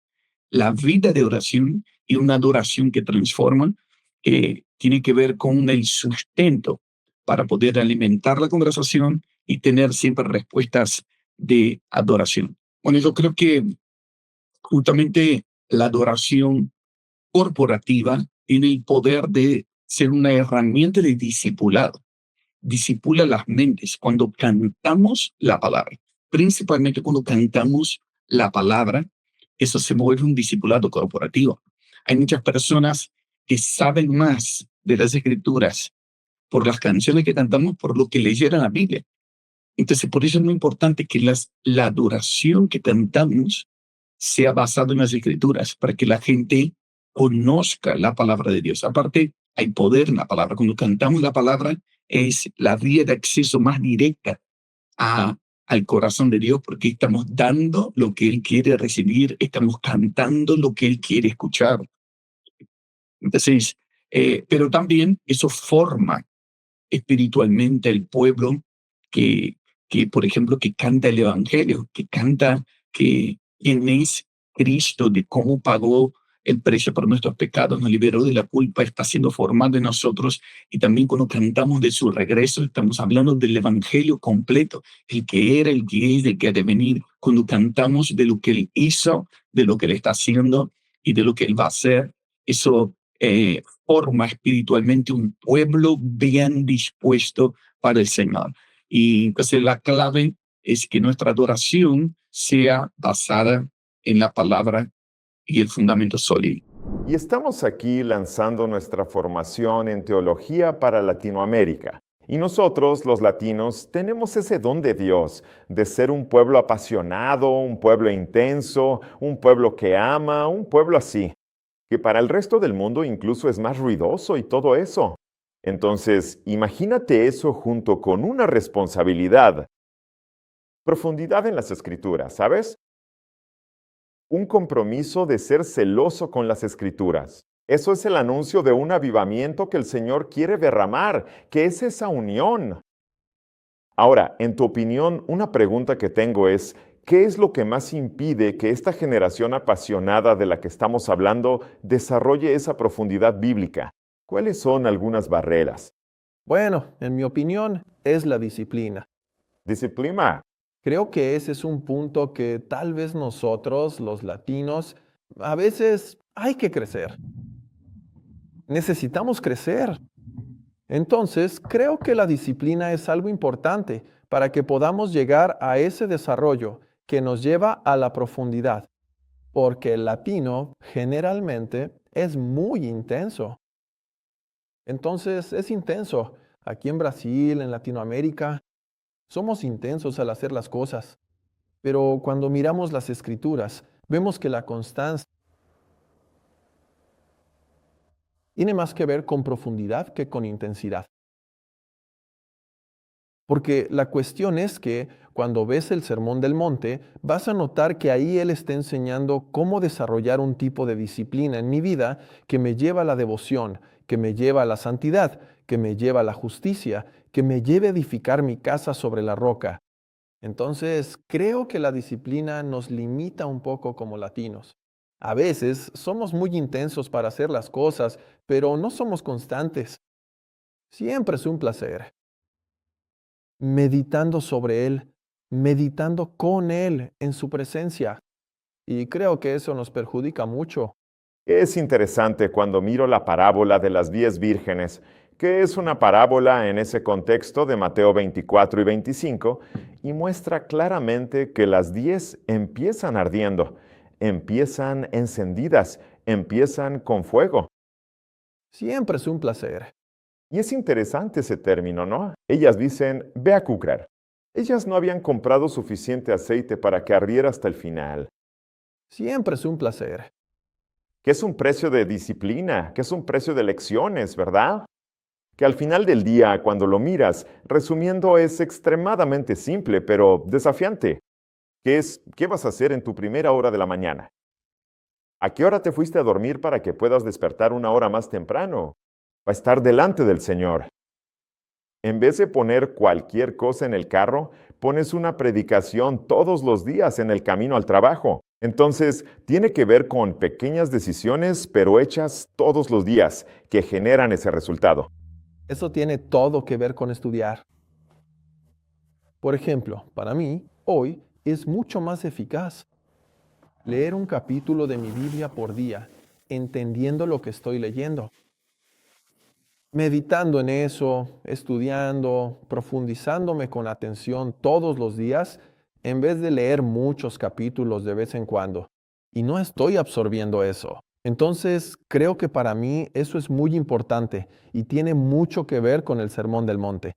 la vida de oración y una adoración que transforma, que tiene que ver con el sustento para poder alimentar la conversación y tener siempre respuestas de adoración. Bueno, yo creo que justamente la adoración corporativa tiene el poder de ser una herramienta de discipulado. Discipula las mentes cuando cantamos la palabra. Principalmente cuando cantamos la palabra, eso se vuelve un discipulado corporativo. Hay muchas personas que saben más de las escrituras por las canciones que cantamos, por lo que leyeron la Biblia. Entonces, por eso es muy importante que la adoración que cantamos sea basada en las escrituras, para que la gente conozca la palabra de Dios. Aparte, hay poder en la palabra. Cuando cantamos la palabra, es la vía de acceso más directa al corazón de Dios, porque estamos dando lo que Él quiere recibir, estamos cantando lo que Él quiere escuchar. Entonces, pero también eso forma espiritualmente el pueblo que, por ejemplo, que canta el Evangelio, que canta quién es Cristo, de cómo pagó el precio por nuestros pecados, nos liberó de la culpa, está siendo formado en nosotros. Y también cuando cantamos de su regreso, estamos hablando del Evangelio completo, el que era, el que es, el que ha de venir. Cuando cantamos de lo que Él hizo, de lo que Él está haciendo y de lo que Él va a hacer, eso forma espiritualmente un pueblo bien dispuesto para el Señor. Y entonces la clave es que nuestra adoración sea basada en la palabra y el fundamento sólido. Y estamos aquí lanzando nuestra formación en teología para Latinoamérica. Y nosotros, los latinos, tenemos ese don de Dios, de ser un pueblo apasionado, un pueblo intenso, un pueblo que ama, un pueblo así, que para el resto del mundo incluso es más ruidoso y todo eso. Entonces, imagínate eso junto con una responsabilidad. Profundidad en las escrituras, ¿sabes? Un compromiso de ser celoso con las escrituras. Eso es el anuncio de un avivamiento que el Señor quiere derramar, que es esa unión. Ahora, en tu opinión, una pregunta que tengo es, ¿qué es lo que más impide que esta generación apasionada de la que estamos hablando desarrolle esa profundidad bíblica? ¿Cuáles son algunas barreras? Bueno, en mi opinión, es la disciplina. Disciplina. Creo que ese es un punto que tal vez nosotros, los latinos, a veces hay que crecer. Necesitamos crecer. Entonces, creo que la disciplina es algo importante para que podamos llegar a ese desarrollo que nos lleva a la profundidad, porque el latino generalmente es muy intenso. Entonces, es intenso. Aquí en Brasil, en Latinoamérica, somos intensos al hacer las cosas. Pero cuando miramos las escrituras, vemos que la constancia tiene más que ver con profundidad que con intensidad. Porque la cuestión es que cuando ves el Sermón del Monte, vas a notar que ahí Él está enseñando cómo desarrollar un tipo de disciplina en mi vida que me lleva a la devoción, que me lleva a la santidad, que me lleva a la justicia, que me lleve a edificar mi casa sobre la roca. Entonces, creo que la disciplina nos limita un poco como latinos. A veces somos muy intensos para hacer las cosas, pero no somos constantes. Siempre es un placer. Meditando sobre Él, meditando con Él en su presencia. Y creo que eso nos perjudica mucho. Es interesante cuando miro la parábola de las 10 vírgenes, que es una parábola en ese contexto de Mateo 24 y 25, y muestra claramente que las 10 empiezan ardiendo, empiezan encendidas, empiezan con fuego. Siempre es un placer. Y es interesante ese término, ¿no? Ellas dicen, ve a cucar. Ellas no habían comprado suficiente aceite para que ardiera hasta el final. Siempre es un placer. Que es un precio de disciplina, que es un precio de lecciones, ¿verdad? Que al final del día, cuando lo miras, resumiendo, es extremadamente simple, pero desafiante. Que es, ¿qué vas a hacer en tu primera hora de la mañana? ¿A qué hora te fuiste a dormir para que puedas despertar una hora más temprano? Va a estar delante del Señor. En vez de poner cualquier cosa en el carro, pones una predicación todos los días en el camino al trabajo. Entonces, tiene que ver con pequeñas decisiones, pero hechas todos los días, que generan ese resultado. Eso tiene todo que ver con estudiar. Por ejemplo, para mí, hoy es mucho más eficaz. leer un capítulo de mi Biblia por día, entendiendo lo que estoy leyendo. Meditando en eso, estudiando, profundizándome con atención todos los días, en vez de leer muchos capítulos de vez en cuando. Y no estoy absorbiendo eso. Entonces, creo que para mí eso es muy importante y tiene mucho que ver con el Sermón del Monte.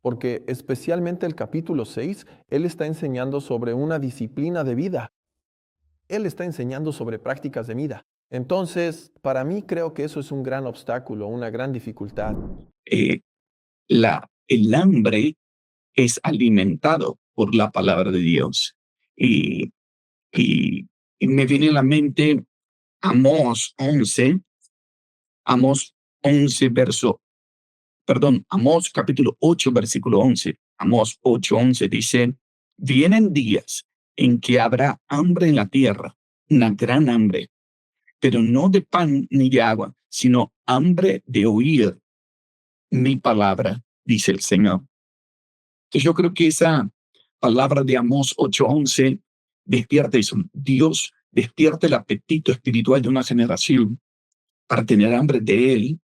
Porque especialmente el capítulo 6, él está enseñando sobre una disciplina de vida. Él está enseñando sobre prácticas de vida. Entonces, para mí creo que eso es un gran obstáculo, una gran dificultad. Eh, el hambre es alimentado por la palabra de Dios. Y, y, y me viene a la mente Amós 11, Amós 11, Amós capítulo 8, versículo 11. Amós 8, 11 dice, vienen días en que habrá hambre en la tierra, una gran hambre, pero no de pan ni de agua, sino hambre de oír mi palabra, dice el Señor. Entonces yo creo que esa palabra de Amós 8:11 despierta eso. Dios despierta el apetito espiritual de una generación para tener hambre de Él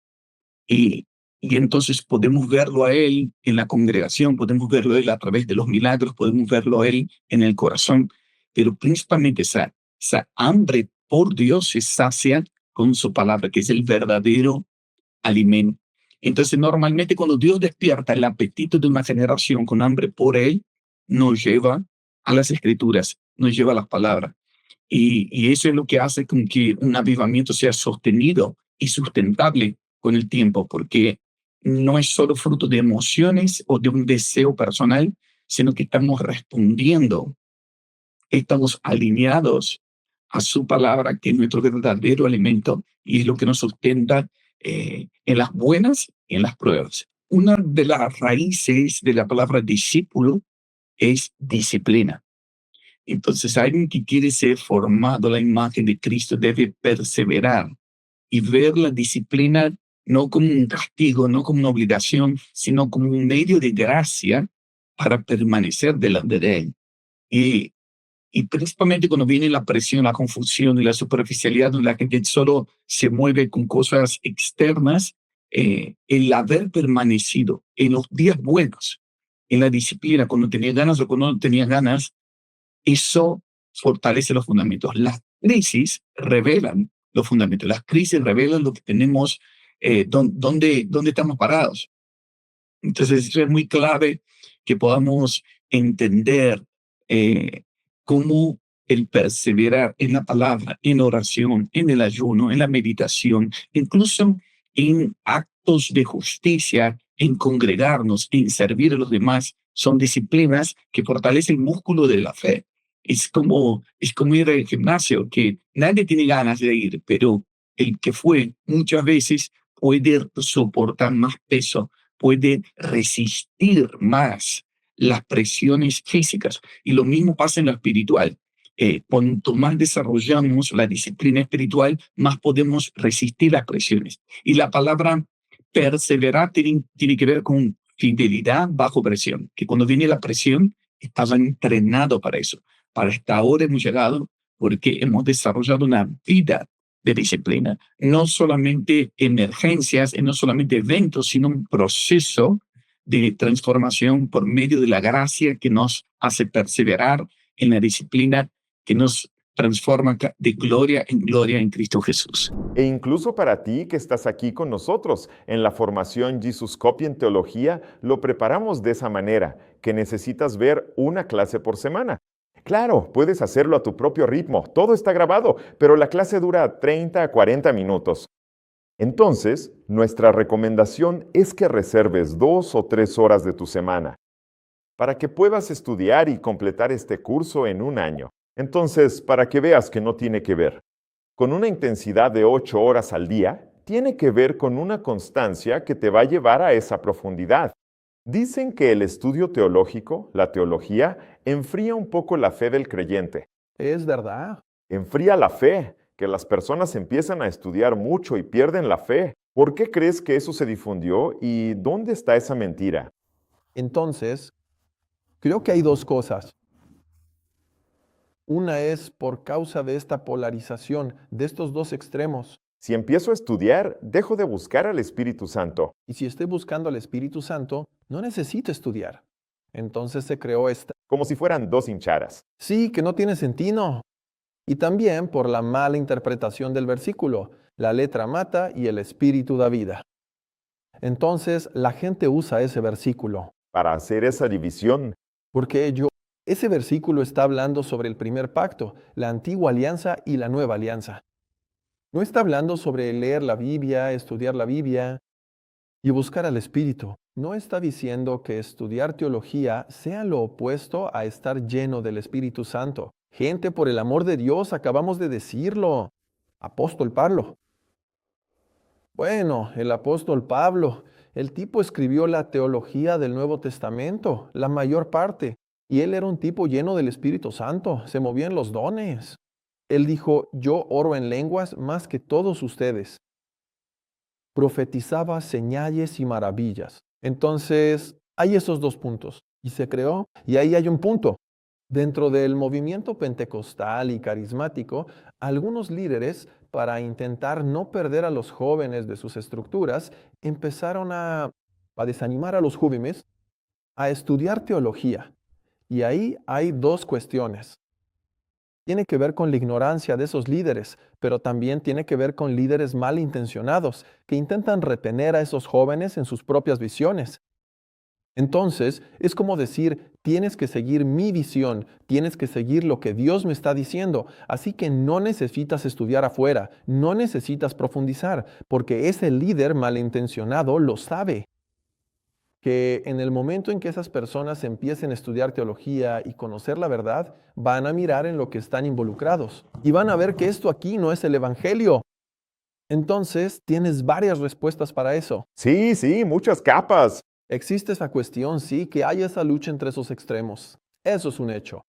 y, y entonces podemos verlo a Él en la congregación, podemos verlo a Él a través de los milagros, podemos verlo a Él en el corazón, pero principalmente esa hambre por Dios se sacia con su palabra, que es el verdadero alimento. Entonces, normalmente cuando Dios despierta el apetito de una generación con hambre por Él, nos lleva a las escrituras, nos lleva a las palabras. Y eso es lo que hace con que un avivamiento sea sostenido y sustentable con el tiempo, porque no es solo fruto de emociones o de un deseo personal, sino que estamos respondiendo, estamos alineados a su palabra, que es nuestro verdadero alimento y es lo que nos sustenta en las buenas y en las pruebas. Una de las raíces de la palabra discípulo es disciplina. Entonces, alguien que quiere ser formado a la imagen de Cristo debe perseverar y ver la disciplina no como un castigo, no como una obligación, sino como un medio de gracia para permanecer delante de Él. Y y principalmente cuando viene la presión, la confusión y la superficialidad, donde la gente solo se mueve con cosas externas, el haber permanecido en los días buenos, en la disciplina, cuando tenía ganas o cuando no tenía ganas, eso fortalece los fundamentos. Las crisis revelan los fundamentos, las crisis revelan lo que tenemos, dónde estamos parados. Entonces, eso es muy clave que podamos entender cómo el perseverar en la palabra, en oración, en el ayuno, en la meditación, incluso en actos de justicia, en congregarnos, en servir a los demás, son disciplinas que fortalecen el músculo de la fe. Es como ir al gimnasio, que nadie tiene ganas de ir, pero el que fue muchas veces puede soportar más peso, puede resistir más las presiones físicas. Y lo mismo pasa en lo espiritual. Cuanto más desarrollamos la disciplina espiritual, más podemos resistir las presiones. Y la palabra perseverar tiene que ver con fidelidad bajo presión, que cuando viene la presión, estás entrenado para eso. Para esta hora hemos llegado porque hemos desarrollado una vida de disciplina, no solamente emergencias, no solamente eventos, sino un proceso de transformación por medio de la gracia que nos hace perseverar en la disciplina que nos transforma de gloria en gloria en Cristo Jesús. E incluso para ti que estás aquí con nosotros en la formación Jesus Copy en Teología, lo preparamos de esa manera, que necesitas ver una clase por semana. Claro, puedes hacerlo a tu propio ritmo, todo está grabado, pero la clase dura 30 a 40 minutos. Entonces, nuestra recomendación es que reserves 2 o 3 horas de tu semana para que puedas estudiar y completar este curso en un año. Entonces, para que veas que no tiene que ver con una intensidad de 8 horas al día, tiene que ver con una constancia que te va a llevar a esa profundidad. Dicen que el estudio teológico, la teología, enfría un poco la fe del creyente. Es verdad. Enfría la fe, que las personas empiezan a estudiar mucho y pierden la fe. ¿Por qué crees que eso se difundió y dónde está esa mentira? Entonces, creo que hay dos cosas. Una es por causa de esta polarización, de estos dos extremos. Si empiezo a estudiar, dejo de buscar al Espíritu Santo. Y si estoy buscando al Espíritu Santo, no necesito estudiar. Entonces se creó esta. Como si fueran dos hinchadas. Sí, que no tiene sentido. Y también por la mala interpretación del versículo. La letra mata y el Espíritu da vida. Entonces la gente usa ese versículo. Para hacer esa división, Porque ese versículo está hablando sobre el primer pacto, la antigua alianza y la nueva alianza. No está hablando sobre leer la Biblia, estudiar la Biblia y buscar al Espíritu. No está diciendo que estudiar teología sea lo opuesto a estar lleno del Espíritu Santo. Gente, por el amor de Dios, acabamos de decirlo. Apóstol Pablo. Bueno, el apóstol Pablo, el tipo escribió la teología del Nuevo Testamento, la mayor parte, y él era un tipo lleno del Espíritu Santo, se movían los dones. Él dijo, yo oro en lenguas más que todos ustedes. Profetizaba señales y maravillas. Entonces, hay esos dos puntos. Y se creó, y ahí hay un punto. Dentro del movimiento pentecostal y carismático, algunos líderes, para intentar no perder a los jóvenes de sus estructuras, empezaron a desanimar a los jóvenes a estudiar teología. Y ahí hay dos cuestiones. Tiene que ver con la ignorancia de esos líderes, pero también tiene que ver con líderes malintencionados que intentan retener a esos jóvenes en sus propias visiones. Entonces, es como decir, tienes que seguir mi visión, tienes que seguir lo que Dios me está diciendo, así que no necesitas estudiar afuera, no necesitas profundizar, porque ese líder malintencionado lo sabe. Que en el momento en que esas personas empiecen a estudiar teología y conocer la verdad, van a mirar en lo que están involucrados y van a ver que esto aquí no es el Evangelio. Entonces, tienes varias respuestas para eso. sí, muchas capas. Existe esa cuestión, sí, que hay esa lucha entre esos extremos. Eso es un hecho.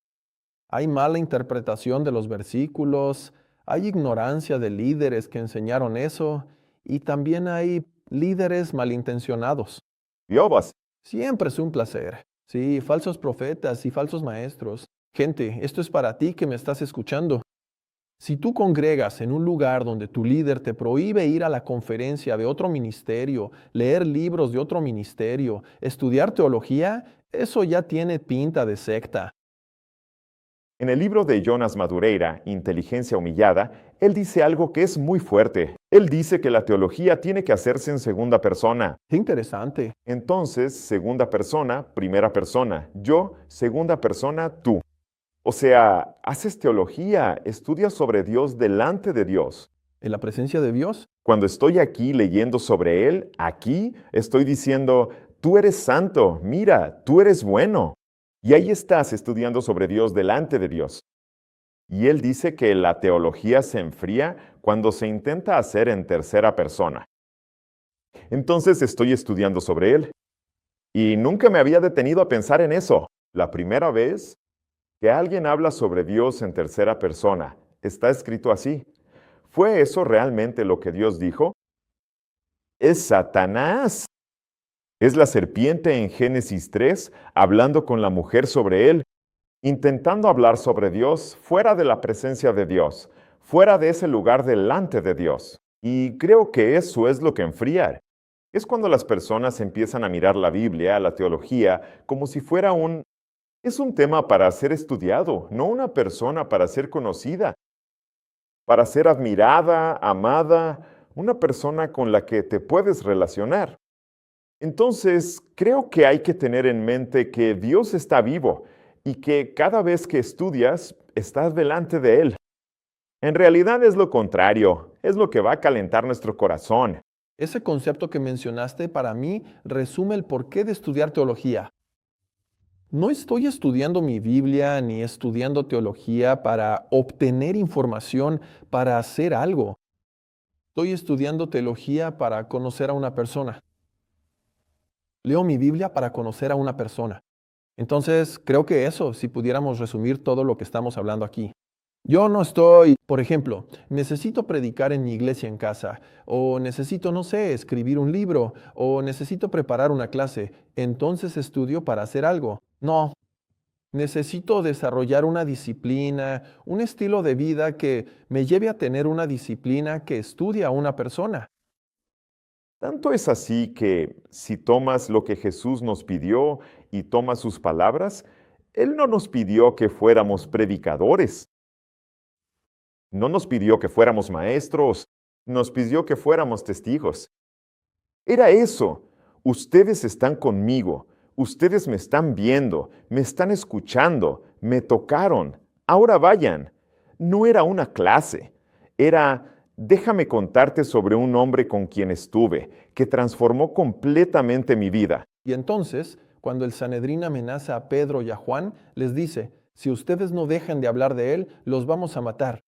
Hay mala interpretación de los versículos, hay ignorancia de líderes que enseñaron eso y también hay líderes malintencionados. Dios, Siempre es un placer. Sí, falsos profetas y falsos maestros. Gente, esto es para ti que me estás escuchando. Si tú congregas en un lugar donde tu líder te prohíbe ir a la conferencia de otro ministerio, leer libros de otro ministerio, estudiar teología, eso ya tiene pinta de secta. en el libro de Jonas Madureira, Inteligencia Humillada, él dice algo que es muy fuerte. Él dice que la teología tiene que hacerse en segunda persona. Qué interesante. Entonces, segunda persona, primera persona. Yo, segunda persona, tú. O sea, haces teología, estudias sobre Dios delante de Dios. ¿En la presencia de Dios? Cuando estoy aquí leyendo sobre Él, aquí estoy diciendo, tú eres santo, mira, tú eres bueno. Y ahí estás estudiando sobre Dios delante de Dios. Y Él dice que la teología se enfría cuando se intenta hacer en tercera persona. Entonces estoy estudiando sobre Él. Y nunca me había detenido a pensar en eso. La primera vez que alguien habla sobre Dios en tercera persona, está escrito así. ¿Fue eso realmente lo que Dios dijo? Es Satanás. Es la serpiente en Génesis 3 hablando con la mujer sobre él, intentando hablar sobre Dios fuera de la presencia de Dios, fuera de ese lugar delante de Dios. Y creo que eso es lo que enfría. Es cuando las personas empiezan a mirar la Biblia, la teología, como si fuera Es un tema para ser estudiado, no una persona para ser conocida, para ser admirada, amada, una persona con la que te puedes relacionar. Entonces, creo que hay que tener en mente que Dios está vivo y que cada vez que estudias, estás delante de Él. En realidad es lo contrario, es lo que va a calentar nuestro corazón. Ese concepto que mencionaste para mí resume el porqué de estudiar teología. No estoy estudiando mi Biblia ni estudiando teología para obtener información, para hacer algo. Estoy estudiando teología para conocer a una persona. Leo mi Biblia para conocer a una persona. Entonces, creo que eso, si pudiéramos resumir todo lo que estamos hablando aquí. Yo no estoy, por ejemplo, necesito predicar en mi iglesia en casa, o necesito, no sé, escribir un libro, o necesito preparar una clase, entonces estudio para hacer algo. No, Necesito desarrollar una disciplina, un estilo de vida que me lleve a tener una disciplina que estudie a una persona. Tanto es así que si tomas lo que Jesús nos pidió y tomas sus palabras, Él no nos pidió que fuéramos predicadores, no nos pidió que fuéramos maestros, nos pidió que fuéramos testigos. Era eso. Ustedes están conmigo, ustedes me están viendo, me están escuchando, me tocaron. Ahora vayan. No era una clase, era, déjame contarte sobre un hombre con quien estuve, que transformó completamente mi vida. Y entonces, cuando el Sanedrín amenaza a Pedro y a Juan, les dice, si ustedes no dejan de hablar de él, los vamos a matar.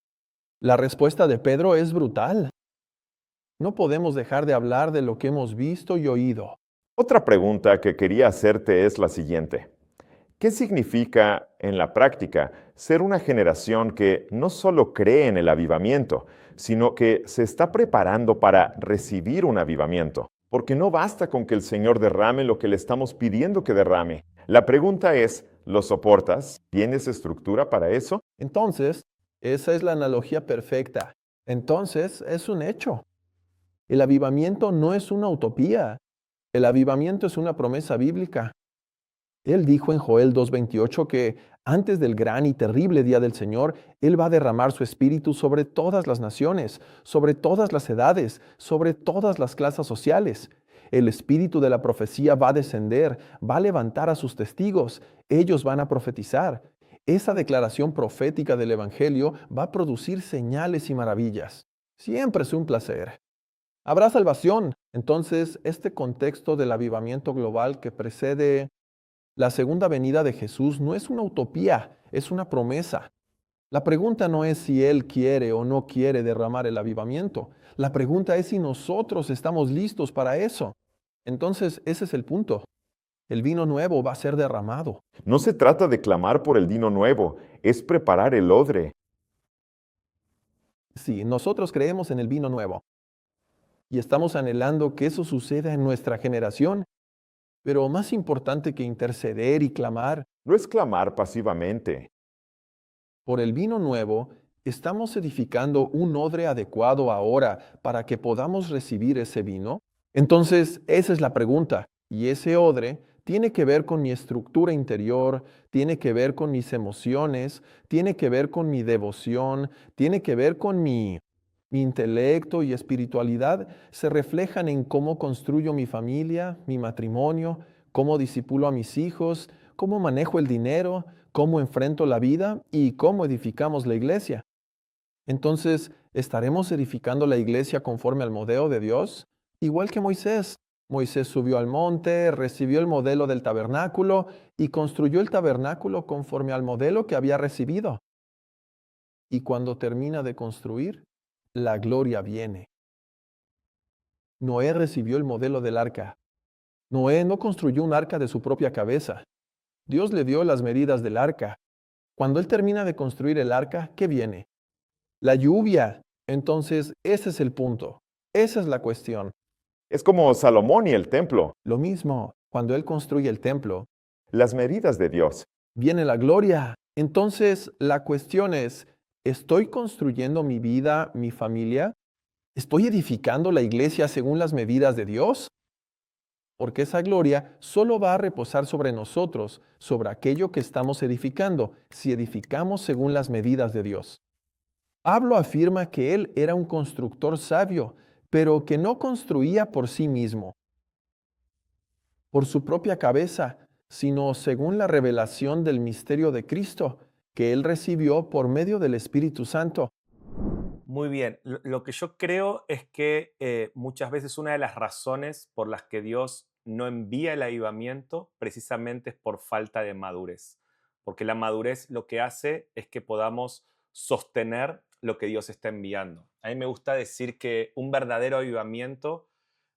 La respuesta de Pedro es brutal. No podemos dejar de hablar de lo que hemos visto y oído. Otra pregunta que quería hacerte es la siguiente. ¿Qué significa en la práctica ser una generación que no solo cree en el avivamiento, sino que se está preparando para recibir un avivamiento? Porque no basta con que el Señor derrame lo que le estamos pidiendo que derrame. La pregunta es, ¿lo soportas? ¿Tienes estructura para eso? Entonces, esa es la analogía perfecta. Entonces, es un hecho. El avivamiento no es una utopía. El avivamiento es una promesa bíblica. Él dijo en Joel 2:28 que antes del gran y terrible día del Señor, Él va a derramar su espíritu sobre todas las naciones, sobre todas las edades, sobre todas las clases sociales. El espíritu de la profecía va a descender, va a levantar a sus testigos, ellos van a profetizar. Esa declaración profética del Evangelio va a producir señales y maravillas. Siempre es un placer. Habrá salvación. Entonces, este contexto del avivamiento global que precede la segunda venida de Jesús no es una utopía, es una promesa. La pregunta no es si Él quiere o no quiere derramar el avivamiento. La pregunta es si nosotros estamos listos para eso. Entonces, ese es el punto. El vino nuevo va a ser derramado. No se trata de clamar por el vino nuevo, es preparar el odre. Sí, nosotros creemos en el vino nuevo y estamos anhelando que eso suceda en nuestra generación, pero más importante que interceder y clamar No es clamar pasivamente. por el vino nuevo, ¿estamos edificando un odre adecuado ahora para que podamos recibir ese vino? Entonces, esa es la pregunta. Y ese odre tiene que ver con mi estructura interior, tiene que ver con mis emociones, tiene que ver con mi devoción, tiene que ver con mi intelecto y espiritualidad. Se reflejan en cómo construyo mi familia, mi matrimonio, cómo disipulo a mis hijos, cómo manejo el dinero, cómo enfrento la vida y cómo edificamos la iglesia. Entonces, ¿estaremos edificando la iglesia conforme al modelo de Dios? Igual que Moisés. Moisés subió al monte, recibió el modelo del tabernáculo y construyó el tabernáculo conforme al modelo que había recibido. Y cuando termina de construir, la gloria viene. Noé recibió el modelo del arca. Noé no construyó un arca de su propia cabeza. Dios le dio las medidas del arca. Cuando él termina de construir el arca, ¿qué viene? La lluvia. Entonces, ese es el punto. Esa es la cuestión. Es como Salomón y el templo, Lo mismo, cuando él construye el templo, las medidas de Dios. viene la gloria. Entonces, la cuestión es, ¿estoy construyendo mi vida, mi familia? ¿Estoy edificando la iglesia según las medidas de Dios? Porque esa gloria solo va a reposar sobre nosotros, sobre aquello que estamos edificando, si edificamos según las medidas de Dios. Pablo afirma que él era un constructor sabio, pero que no construía por sí mismo, por su propia cabeza, sino según la revelación del misterio de Cristo que él recibió por medio del Espíritu Santo. Muy bien, lo que yo creo es que muchas veces una de las razones por las que Dios no envía el avivamiento precisamente es por falta de madurez, porque la madurez lo que hace es que podamos sostener lo que Dios está enviando. A mí me gusta decir que un verdadero avivamiento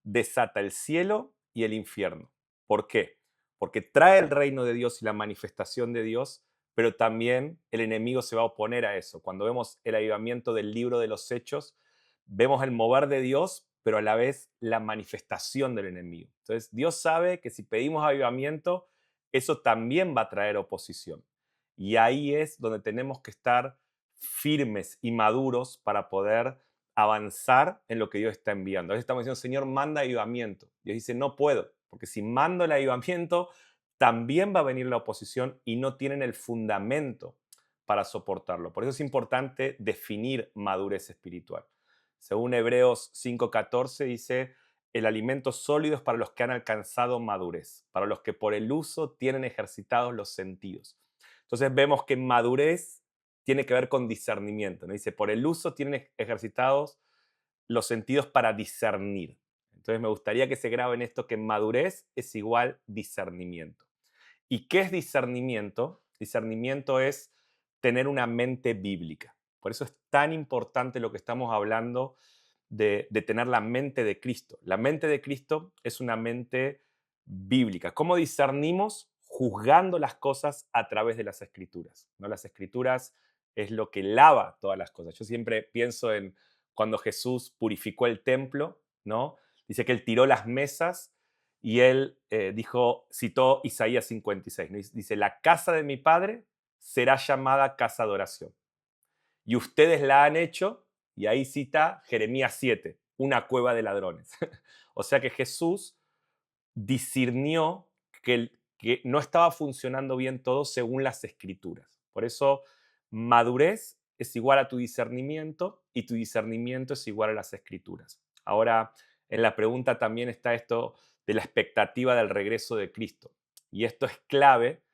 desata el cielo y el infierno. ¿Por qué? Porque trae el reino de Dios y la manifestación de Dios, pero también el enemigo se va a oponer a eso. Cuando vemos el avivamiento del libro de los Hechos, vemos el mover de Dios, pero a la vez la manifestación del enemigo. Entonces, Dios sabe que si pedimos avivamiento, eso también va a traer oposición. Y ahí es donde tenemos que estar firmes y maduros para poder avanzar en lo que Dios está enviando. A veces estamos diciendo, Señor, manda avivamiento. Dios dice, no puedo, porque si mando el avivamiento, también va a venir la oposición y no tienen el fundamento para soportarlo. Por eso es importante definir madurez espiritual. Según Hebreos 5:14 dice, el alimento sólido es para los que han alcanzado madurez, para los que por el uso tienen ejercitados los sentidos. Entonces vemos que madurez tiene que ver con discernimiento, ¿no? Dice, por el uso tienen ejercitados los sentidos para discernir. Entonces me gustaría que se graben esto, que madurez es igual discernimiento. ¿Y qué es discernimiento? Discernimiento es tener una mente bíblica. Por eso es tan importante lo que estamos hablando de tener la mente de Cristo. La mente de Cristo es una mente bíblica. ¿Cómo discernimos? Juzgando las cosas a través de las escrituras, ¿no? Las escrituras es lo que lava todas las cosas. Yo siempre pienso en cuando Jesús purificó el templo, ¿no? Dice que él tiró las mesas y él citó Isaías 56, ¿no? Dice, la casa de mi padre será llamada casa de oración. Y ustedes la han hecho, y ahí cita Jeremías 7, una cueva de ladrones. O sea que Jesús discernió que no estaba funcionando bien todo según las escrituras. Por eso, madurez es igual a tu discernimiento y tu discernimiento es igual a las escrituras. Ahora, en la pregunta también está esto de la expectativa del regreso de Cristo. Y esto es clave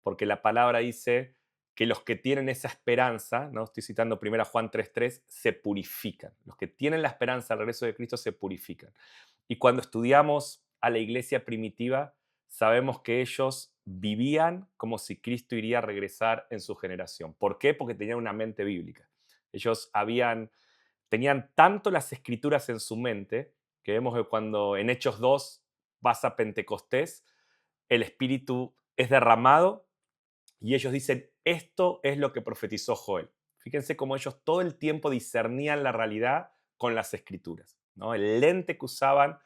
porque la palabra dice que los que tienen esa esperanza, ¿no? Estoy citando 1 Juan 3:3, se purifican. Los que tienen la esperanza del regreso de Cristo se purifican. Y cuando estudiamos a la iglesia primitiva, sabemos que ellos vivían como si Cristo iría a regresar en su generación. ¿Por qué? Porque tenían una mente bíblica. Ellos tenían tanto las escrituras en su mente que vemos que cuando en Hechos 2 vas a Pentecostés, el Espíritu es derramado y ellos dicen, esto es lo que profetizó Joel. Fíjense cómo ellos todo el tiempo discernían la realidad con las escrituras, ¿no? El lente que usaban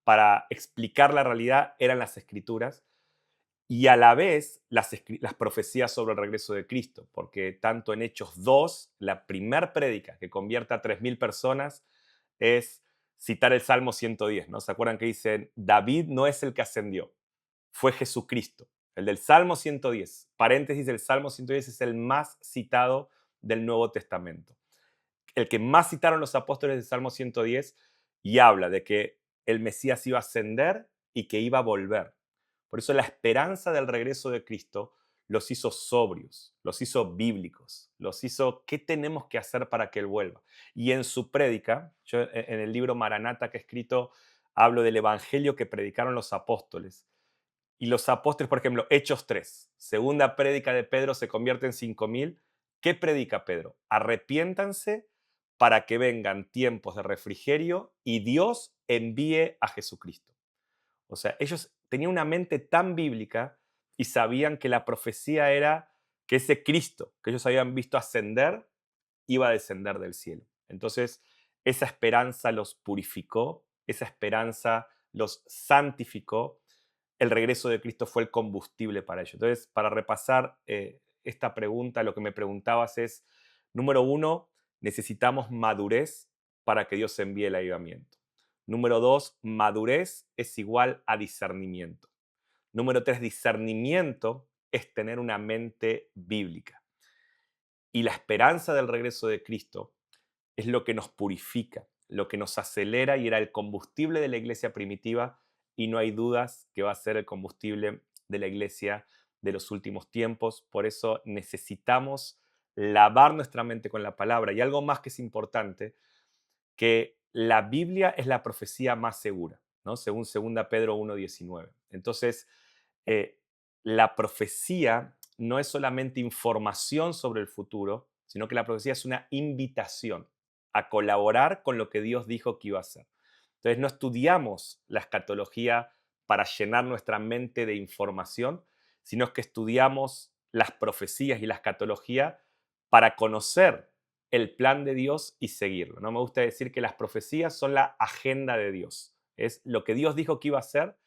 para explicar la realidad eran las escrituras y a la vez las profecías sobre el regreso de Cristo, porque tanto en Hechos 2, la primer prédica que convierte a 3.000 personas es citar el Salmo 110, ¿no? ¿Se acuerdan que dicen, David no es el que ascendió, fue Jesucristo? El del Salmo 110, paréntesis, el Salmo 110 es el más citado del Nuevo Testamento. El que más citaron los apóstoles del Salmo 110 y habla de que el Mesías iba a ascender y que iba a volver. Por eso la esperanza del regreso de Cristo los hizo sobrios, los hizo bíblicos, los hizo qué tenemos que hacer para que Él vuelva. Y en su prédica, yo en el libro Maranata que he escrito, hablo del evangelio que predicaron los apóstoles. Y los apóstoles, por ejemplo, Hechos 3, segunda prédica de Pedro, se convierte en 5.000. ¿Qué predica Pedro? Arrepiéntanse para que vengan tiempos de refrigerio y Dios envíe a Jesucristo. O sea, ellos tenían una mente tan bíblica y sabían que la profecía era que ese Cristo que ellos habían visto ascender iba a descender del cielo. Entonces, esa esperanza los purificó, esa esperanza los santificó. El regreso de Cristo fue el combustible para ello. Entonces, para repasar esta pregunta, lo que me preguntabas es, número 1, necesitamos madurez para que Dios envíe el avivamiento. Número 2, madurez es igual a discernimiento. Número 3, discernimiento es tener una mente bíblica. Y la esperanza del regreso de Cristo es lo que nos purifica, lo que nos acelera y era el combustible de la iglesia primitiva y no hay dudas que va a ser el combustible de la iglesia de los últimos tiempos. Por eso necesitamos lavar nuestra mente con la palabra. Y algo más que es importante, que la Biblia es la profecía más segura, ¿no? Según 2 Pedro 1:19. Entonces, la profecía no es solamente información sobre el futuro, sino que la profecía es una invitación a colaborar con lo que Dios dijo que iba a hacer. Entonces, no estudiamos la escatología para llenar nuestra mente de información, sino que estudiamos las profecías y la escatología para conocer el plan de Dios y seguirlo. No me gusta decir que las profecías son la agenda de Dios. Es lo que Dios dijo que iba a hacer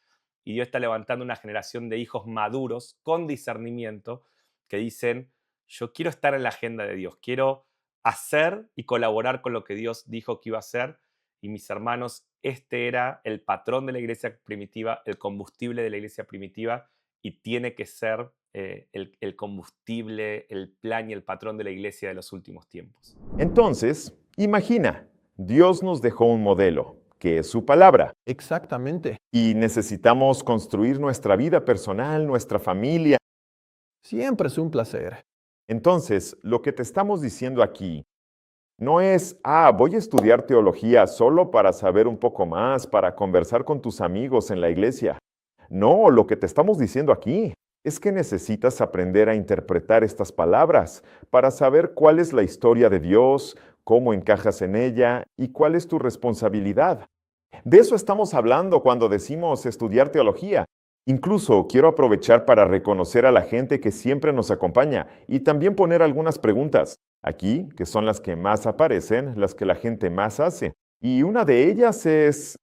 y Dios está levantando una generación de hijos maduros con discernimiento que dicen, yo quiero estar en la agenda de Dios, quiero hacer y colaborar con lo que Dios dijo que iba a hacer. Y mis hermanos, este era el patrón de la iglesia primitiva, el combustible de la iglesia primitiva, y tiene que ser el combustible, el plan y el patrón de la iglesia de los últimos tiempos. Entonces, imagina, Dios nos dejó un modelo, que es su palabra, Exactamente. y necesitamos construir nuestra vida personal, nuestra familia. Siempre es un placer. Entonces, lo que te estamos diciendo aquí no es, voy a estudiar teología solo para saber un poco más, para conversar con tus amigos en la iglesia. No, lo que te estamos diciendo aquí es que necesitas aprender a interpretar estas palabras para saber cuál es la historia de Dios, cómo encajas en ella y cuál es tu responsabilidad. De eso estamos hablando cuando decimos estudiar teología. Incluso quiero aprovechar para reconocer a la gente que siempre nos acompaña y también poner algunas preguntas aquí, que son las que más aparecen, las que la gente más hace. Y una de ellas es,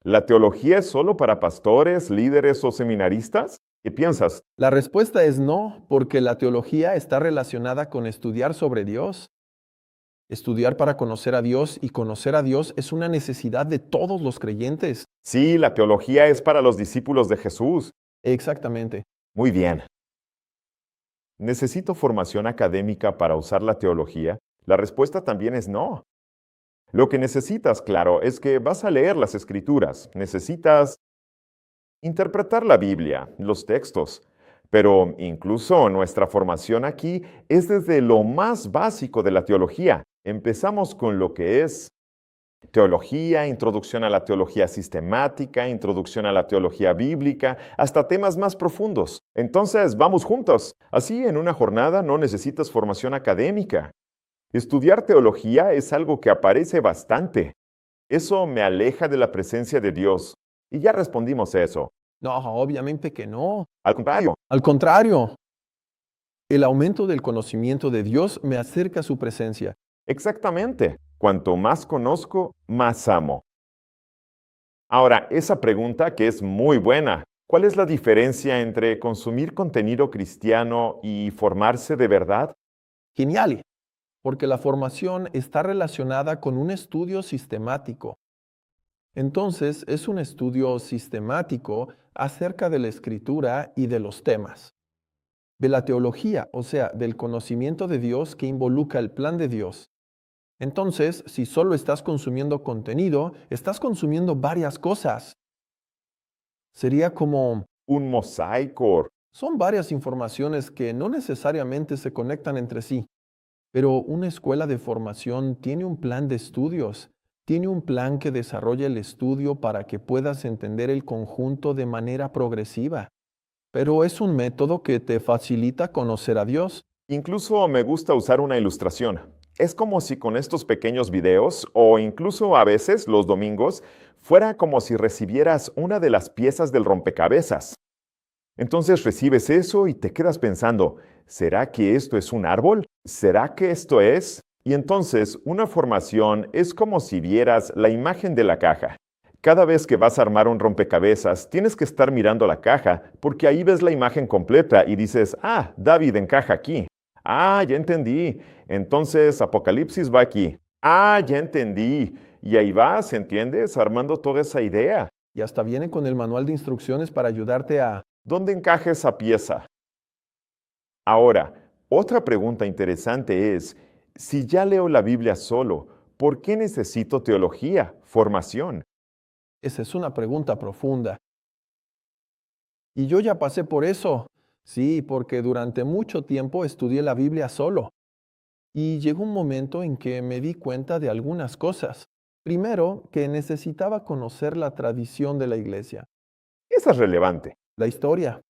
¿la teología es solo para pastores, líderes o seminaristas? ¿Qué piensas? La respuesta es no, porque la teología está relacionada con estudiar sobre Dios. Estudiar para conocer a Dios y conocer a Dios es una necesidad de todos los creyentes. Sí, la teología es para los discípulos de Jesús. Exactamente. Muy bien. ¿Necesito formación académica para usar la teología? La respuesta también es no. Lo que necesitas, claro, es que vas a leer las Escrituras. Necesitas interpretar la Biblia, los textos. Pero incluso nuestra formación aquí es desde lo más básico de la teología. Empezamos con lo que es teología, introducción a la teología sistemática, introducción a la teología bíblica, hasta temas más profundos. Entonces, vamos juntos. Así, en una jornada no necesitas formación académica. Estudiar teología es algo que aparece bastante. Eso me aleja de la presencia de Dios. Y ya respondimos eso. No, obviamente que no. Al contrario, Al contrario, el aumento del conocimiento de Dios me acerca a su presencia. exactamente. Cuanto más conozco, más amo. Ahora, esa pregunta que es muy buena. ¿Cuál es la diferencia entre consumir contenido cristiano y formarse de verdad? Genial, porque la formación está relacionada con un estudio sistemático. Entonces, es un estudio sistemático acerca de la escritura y de los temas. De la teología, o sea, del conocimiento de Dios que involucra el plan de Dios. Entonces, si solo estás consumiendo contenido, estás consumiendo varias cosas. Sería como, Un mosaico. son varias informaciones que no necesariamente se conectan entre sí, pero una escuela de formación tiene un plan de estudios, tiene un plan que desarrolla el estudio para que puedas entender el conjunto de manera progresiva, pero es un método que te facilita conocer a Dios. Incluso me gusta usar una ilustración. Es como si con estos pequeños videos, o incluso a veces los domingos, fuera como si recibieras una de las piezas del rompecabezas. Entonces recibes eso y te quedas pensando, ¿será que esto es un árbol? ¿Será que esto es? Y entonces una formación es como si vieras la imagen de la caja. Cada vez que vas a armar un rompecabezas, tienes que estar mirando la caja porque ahí ves la imagen completa y dices, David encaja aquí. Ya entendí. Entonces Apocalipsis va aquí. Ya entendí. Y ahí vas, ¿entiendes? Armando toda esa idea. Y hasta viene con el manual de instrucciones para ayudarte a... ¿Dónde encaja esa pieza? Ahora, otra pregunta interesante es, si ya leo la Biblia solo, ¿por qué necesito teología, formación? Esa es una pregunta profunda. Y yo ya pasé por eso. Sí, porque durante mucho tiempo estudié la Biblia solo. Y llegó un momento en que me di cuenta de algunas cosas. Primero, que necesitaba conocer la tradición de la iglesia, Eso es relevante. la historia.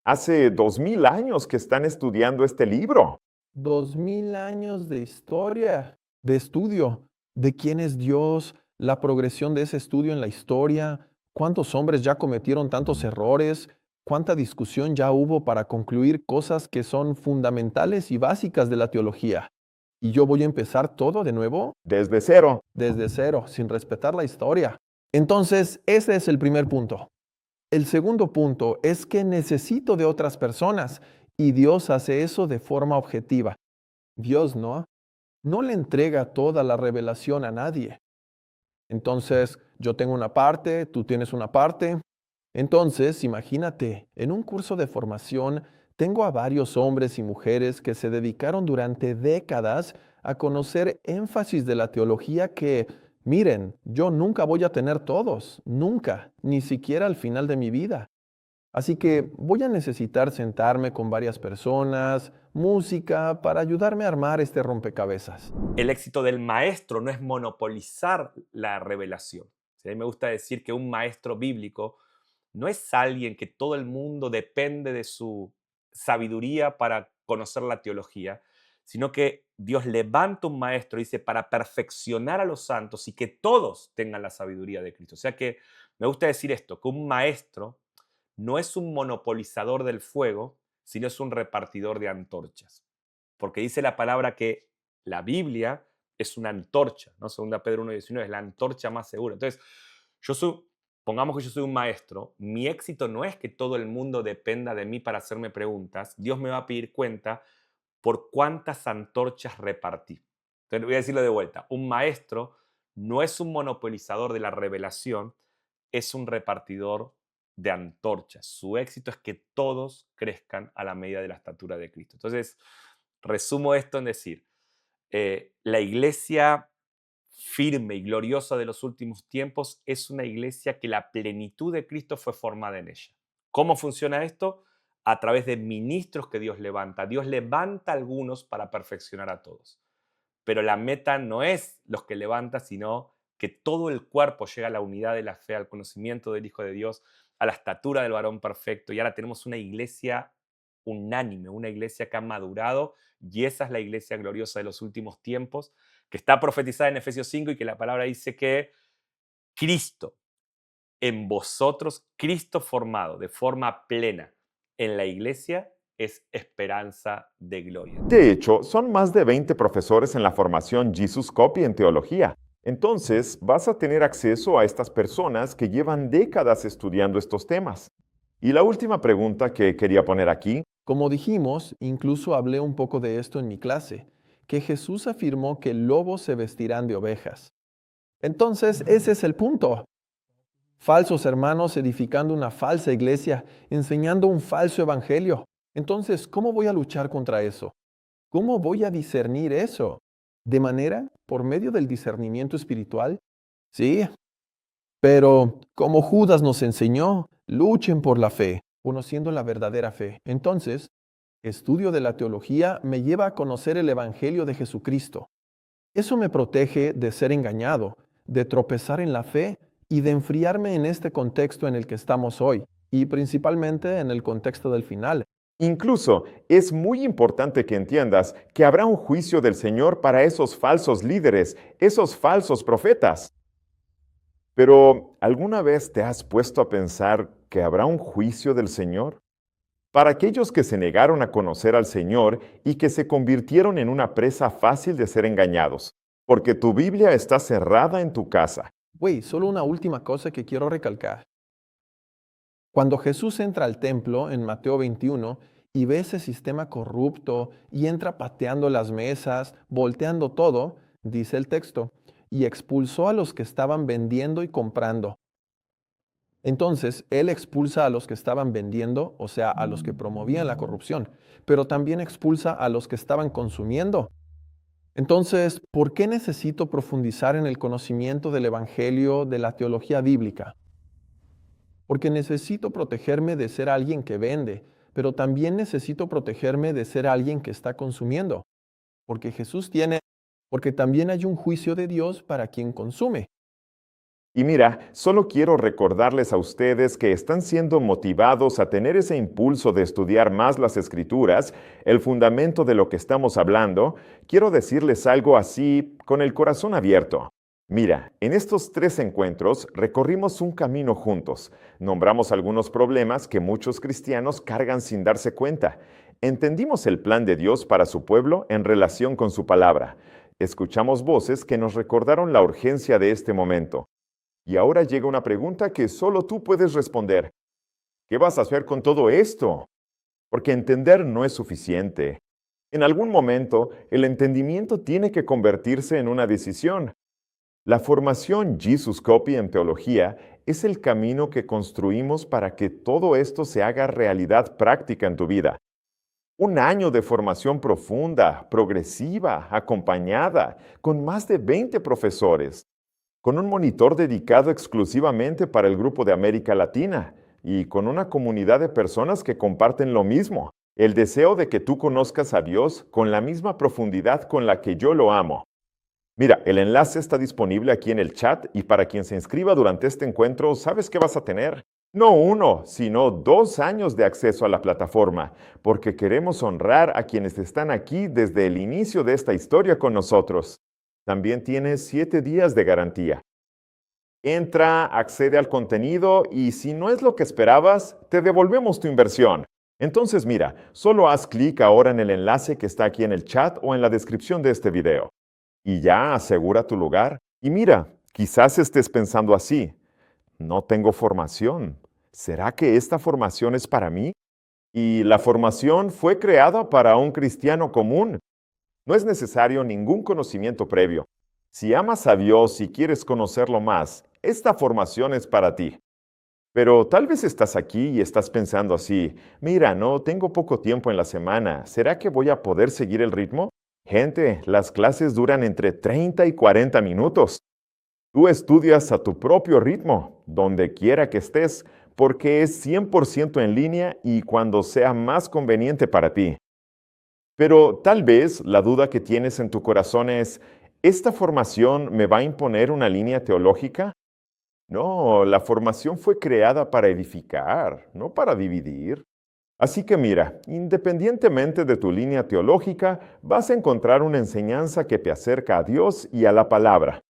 Hace 2000 años que están estudiando este libro. 2000 años de historia, de estudio, de quién es Dios, la progresión de ese estudio en la historia, cuántos hombres ya cometieron tantos errores, cuánta discusión ya hubo para concluir cosas que son fundamentales y básicas de la teología. ¿Y yo voy a empezar todo de nuevo? Desde cero. Desde cero, sin respetar la historia. Entonces, ese es el primer punto. El segundo punto es que necesito de otras personas Y Dios hace eso de forma objetiva. Dios no le entrega toda la revelación a nadie. Entonces, yo tengo una parte, tú tienes una parte. Entonces, imagínate, en un curso de formación tengo a varios hombres y mujeres que se dedicaron durante décadas a conocer énfasis de la teología que, miren, yo nunca voy a tener todos, nunca, ni siquiera al final de mi vida. Así que voy a necesitar sentarme con varias personas, música, para ayudarme a armar este rompecabezas. El éxito del maestro no es monopolizar la revelación. ¿Sí? A mí me gusta decir que un maestro bíblico no es alguien que todo el mundo depende de su sabiduría para conocer la teología, sino que Dios levanta un maestro, dice, para perfeccionar a los santos y que todos tengan la sabiduría de Cristo. O sea que me gusta decir esto, que un maestro no es un monopolizador del fuego, sino es un repartidor de antorchas. Porque dice la palabra que la Biblia es una antorcha, ¿no? Segunda Pedro 1:19, es la antorcha más segura. Entonces, pongamos que yo soy un maestro, mi éxito no es que todo el mundo dependa de mí para hacerme preguntas, Dios me va a pedir cuenta por cuántas antorchas repartí. Entonces, voy a decirlo de vuelta, un maestro no es un monopolizador de la revelación, es un repartidor de antorchas. Su éxito es que todos crezcan a la medida de la estatura de Cristo. Entonces, resumo esto en decir, la iglesia firme y gloriosa de los últimos tiempos es una iglesia que la plenitud de Cristo fue formada en ella. ¿Cómo funciona esto? A través de ministros que Dios levanta. Dios levanta a algunos para perfeccionar a todos. Pero la meta no es los que levanta, sino que todo el cuerpo llega a la unidad de la fe, al conocimiento del Hijo de Dios, a la estatura del varón perfecto. Y ahora tenemos una iglesia unánime, una iglesia que ha madurado, y esa es la iglesia gloriosa de los últimos tiempos, que está profetizada en Efesios 5 y que la palabra dice que Cristo en vosotros, Cristo formado de forma plena en la iglesia, es esperanza de gloria. De hecho, son más de 20 profesores en la formación Jesus Copy en teología. Entonces, vas a tener acceso a estas personas que llevan décadas estudiando estos temas. Y la última pregunta que quería poner aquí, Como dijimos, incluso hablé un poco de esto en mi clase, que Jesús afirmó que lobos se vestirán de ovejas. Entonces, ese es el punto. Falsos hermanos edificando una falsa iglesia, enseñando un falso evangelio. Entonces, ¿cómo voy a luchar contra eso? ¿Cómo voy a discernir eso? ¿De manera por medio del discernimiento espiritual? Sí, pero como Judas nos enseñó, luchen por la fe, conociendo la verdadera fe. Entonces, estudio de la teología me lleva a conocer el evangelio de Jesucristo. Eso me protege de ser engañado, de tropezar en la fe y de enfriarme en este contexto en el que estamos hoy, y principalmente en el contexto del final. incluso es muy importante que entiendas que habrá un juicio del Señor para esos falsos líderes, esos falsos profetas. Pero, ¿alguna vez te has puesto a pensar que habrá un juicio del Señor? Para aquellos que se negaron a conocer al Señor y que se convirtieron en una presa fácil de ser engañados, porque tu Biblia está cerrada en tu casa. Solo una última cosa que quiero recalcar. Cuando Jesús entra al templo en Mateo 21 y ve ese sistema corrupto y entra pateando las mesas, volteando todo, dice el texto, y expulsó a los que estaban vendiendo y comprando. Entonces, Él expulsa a los que estaban vendiendo, o sea, a los que promovían la corrupción, pero también expulsa a los que estaban consumiendo. Entonces, ¿por qué necesito profundizar en el conocimiento del Evangelio, de la teología bíblica? Porque necesito protegerme de ser alguien que vende, pero también necesito protegerme de ser alguien que está consumiendo. Porque también hay un juicio de Dios para quien consume. Y mira, solo quiero recordarles a ustedes que están siendo motivados a tener ese impulso de estudiar más las Escrituras, el fundamento de lo que estamos hablando. Quiero decirles algo así con el corazón abierto. Mira, en estos 3 encuentros recorrimos un camino juntos. Nombramos algunos problemas que muchos cristianos cargan sin darse cuenta. Entendimos el plan de Dios para su pueblo en relación con su palabra. Escuchamos voces que nos recordaron la urgencia de este momento. Y ahora llega una pregunta que solo tú puedes responder. ¿Qué vas a hacer con todo esto? porque entender no es suficiente. En algún momento, el entendimiento tiene que convertirse en una decisión. La formación Jesus Copy en teología es el camino que construimos para que todo esto se haga realidad práctica en tu vida. Un año de formación profunda, progresiva, acompañada, con más de 20 profesores, con un monitor dedicado exclusivamente para el grupo de América Latina y con una comunidad de personas que comparten lo mismo, el deseo de que tú conozcas a Dios con la misma profundidad con la que yo lo amo. Mira, el enlace está disponible aquí en el chat y para quien se inscriba durante este encuentro, ¿sabes qué vas a tener? No 1, sino 2 años de acceso a la plataforma, porque queremos honrar a quienes están aquí desde el inicio de esta historia con nosotros. También tienes 7 días de garantía. Entra, accede al contenido y si no es lo que esperabas, te devolvemos tu inversión. Entonces mira, solo haz clic ahora en el enlace que está aquí en el chat o en la descripción de este video. Y ya asegura tu lugar. Y mira, quizás estés pensando así. No tengo formación. ¿Será que esta formación es para mí? Y la formación fue creada para un cristiano común. No es necesario ningún conocimiento previo. Si amas a Dios y quieres conocerlo más, esta formación es para ti. Pero tal vez estás aquí y estás pensando así, mira, no tengo poco tiempo en la semana, ¿será que voy a poder seguir el ritmo? Gente, las clases duran entre 30 y 40 minutos. Tú estudias a tu propio ritmo, donde quiera que estés, porque es 100% en línea y cuando sea más conveniente para ti. Pero tal vez la duda que tienes en tu corazón es, ¿esta formación me va a imponer una línea teológica? No, la formación fue creada para edificar, no para dividir. Así que mira, independientemente de tu línea teológica, vas a encontrar una enseñanza que te acerca a Dios y a la palabra.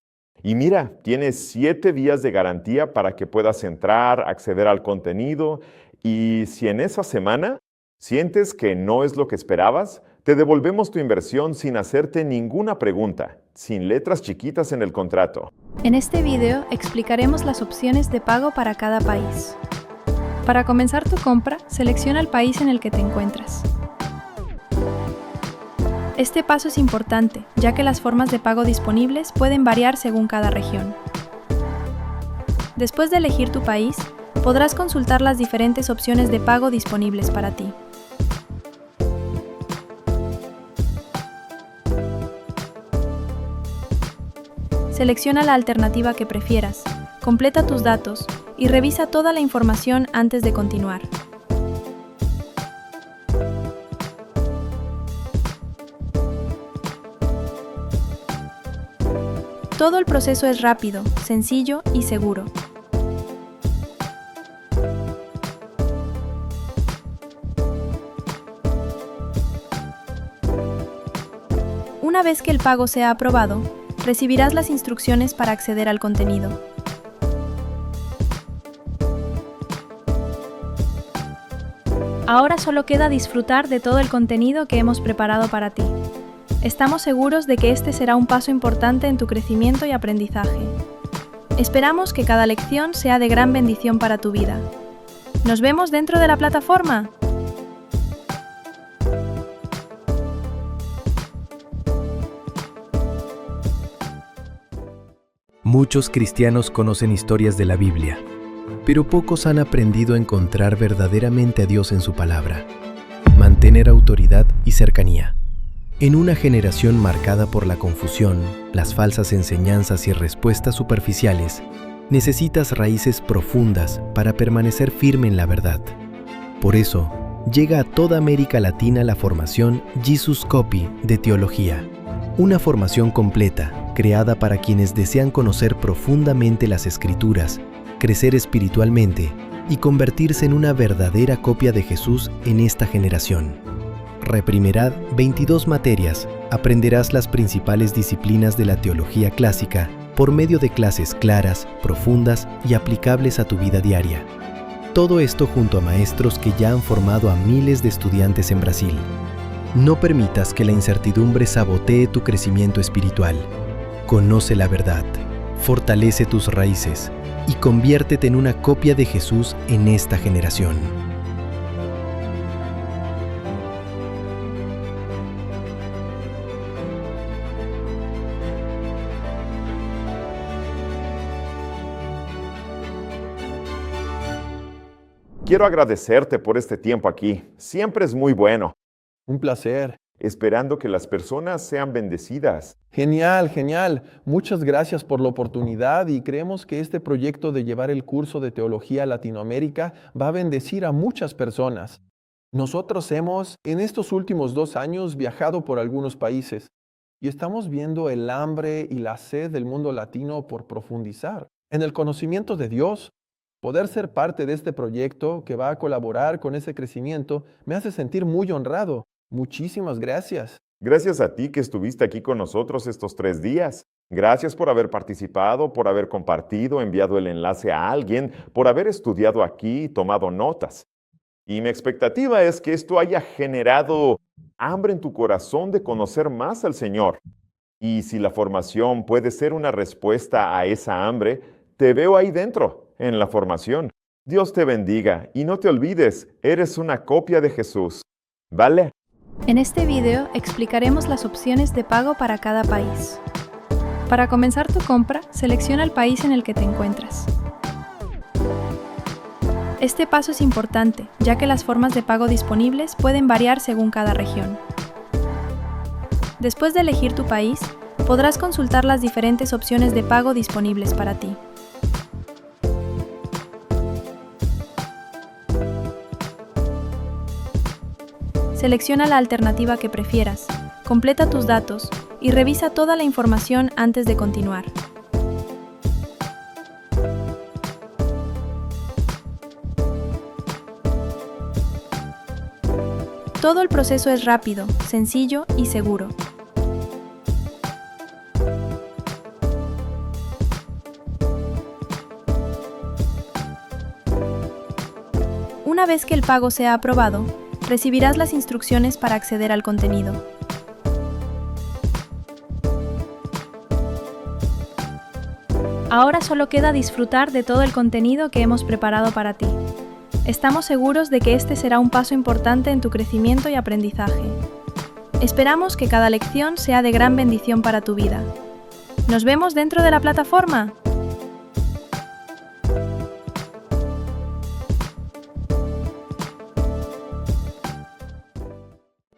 Y mira, tienes 7 días de garantía para que puedas entrar, acceder al contenido, y si en esa semana sientes que no es lo que esperabas, te devolvemos tu inversión sin hacerte ninguna pregunta, sin letras chiquitas en el contrato. En este video explicaremos las opciones de pago para cada país. Para comenzar tu compra, selecciona el país en el que te encuentras. Este paso es importante, ya que las formas de pago disponibles pueden variar según cada región. Después de elegir tu país, podrás consultar las diferentes opciones de pago disponibles para ti. Selecciona la alternativa que prefieras, completa tus datos y revisa toda la información antes de continuar. Todo el proceso es rápido, sencillo y seguro. Una vez que el pago sea aprobado, recibirás las instrucciones para acceder al contenido. Ahora solo queda disfrutar de todo el contenido que hemos preparado para ti. Estamos seguros de que este será un paso importante en tu crecimiento y aprendizaje. Esperamos que cada lección sea de gran bendición para tu vida. ¡Nos vemos dentro de la plataforma! Muchos cristianos conocen historias de la Biblia, pero pocos han aprendido a encontrar verdaderamente a Dios en su palabra, mantener autoridad y cercanía. En una generación marcada por la confusión, las falsas enseñanzas y respuestas superficiales, necesitas raíces profundas para permanecer firme en la verdad. Por eso, llega a toda América Latina la formación Jesus Copy de Teología, una formación completa creada para quienes desean conocer profundamente las Escrituras, crecer espiritualmente y convertirse en una verdadera copia de Jesús en esta generación. Reprimirá 22 materias, aprenderás las principales disciplinas de la teología clásica por medio de clases claras, profundas y aplicables a tu vida diaria. Todo esto junto a maestros que ya han formado a miles de estudiantes en Brasil. No permitas que la incertidumbre sabotee tu crecimiento espiritual. Conoce la verdad, fortalece tus raíces y conviértete en una copia de Jesús en esta generación. quiero agradecerte por este tiempo aquí. Siempre es muy bueno, Un placer. esperando que las personas sean bendecidas. Genial, genial. Muchas gracias por la oportunidad y creemos que este proyecto de llevar el curso de teología a Latinoamérica va a bendecir a muchas personas. Nosotros hemos, en estos últimos 2 años, viajado por algunos países y estamos viendo el hambre y la sed del mundo latino por profundizar en el conocimiento de Dios. Poder ser parte de este proyecto que va a colaborar con ese crecimiento me hace sentir muy honrado. Muchísimas gracias. Gracias a ti que estuviste aquí con nosotros estos 3 días. Gracias por haber participado, por haber compartido, enviado el enlace a alguien, por haber estudiado aquí y tomado notas. Y mi expectativa es que esto haya generado hambre en tu corazón de conocer más al Señor. Y si la formación puede ser una respuesta a esa hambre, te veo ahí dentro, en la formación. Dios te bendiga y no te olvides, eres una copia de Jesús. ¿Vale? En este video explicaremos las opciones de pago para cada país. Para comenzar tu compra, selecciona el país en el que te encuentras. Este paso es importante, ya que las formas de pago disponibles pueden variar según cada región. Después de elegir tu país, podrás consultar las diferentes opciones de pago disponibles para ti. Selecciona la alternativa que prefieras, completa tus datos y revisa toda la información antes de continuar. Todo el proceso es rápido, sencillo y seguro. Una vez que el pago sea aprobado, recibirás las instrucciones para acceder al contenido. Ahora solo queda disfrutar de todo el contenido que hemos preparado para ti. Estamos seguros de que este será un paso importante en tu crecimiento y aprendizaje. Esperamos que cada lección sea de gran bendición para tu vida. ¡Nos vemos dentro de la plataforma!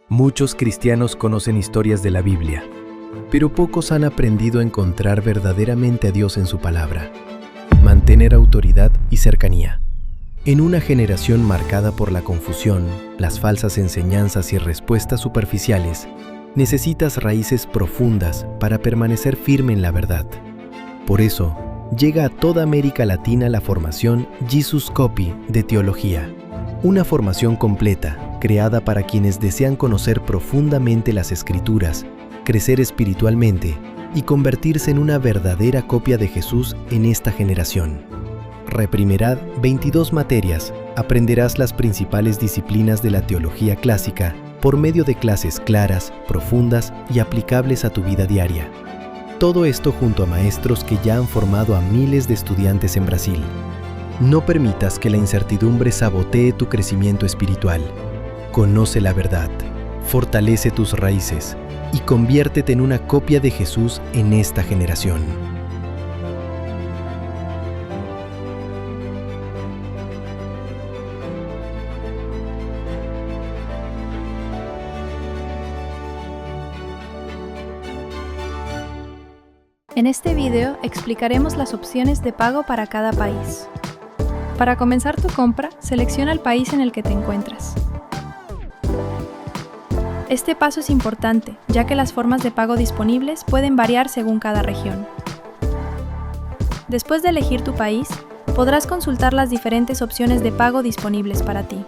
Muchos cristianos conocen historias de la Biblia, pero pocos han aprendido a encontrar verdaderamente a Dios en su palabra, mantener autoridad y cercanía. En una generación marcada por la confusión, las falsas enseñanzas y respuestas superficiales, necesitas raíces profundas para permanecer firme en la verdad. Por eso, llega a toda América Latina la formación Jesus Copy de Teología, una formación completa creada para quienes desean conocer profundamente las Escrituras, crecer espiritualmente y convertirse en una verdadera copia de Jesús en esta generación. Reprimirá 22 materias, aprenderás las principales disciplinas de la teología clásica por medio de clases claras, profundas y aplicables a tu vida diaria. Todo esto junto a maestros que ya han formado a miles de estudiantes en Brasil. No permitas que la incertidumbre sabotee tu crecimiento espiritual. Conoce la verdad, fortalece tus raíces y conviértete en una copia de Jesús en esta generación. En este video explicaremos las opciones de pago para cada país. Para comenzar tu compra, selecciona el país en el que te encuentras. Este paso es importante, ya que las formas de pago disponibles pueden variar según cada región. Después de elegir tu país, podrás consultar las diferentes opciones de pago disponibles para ti.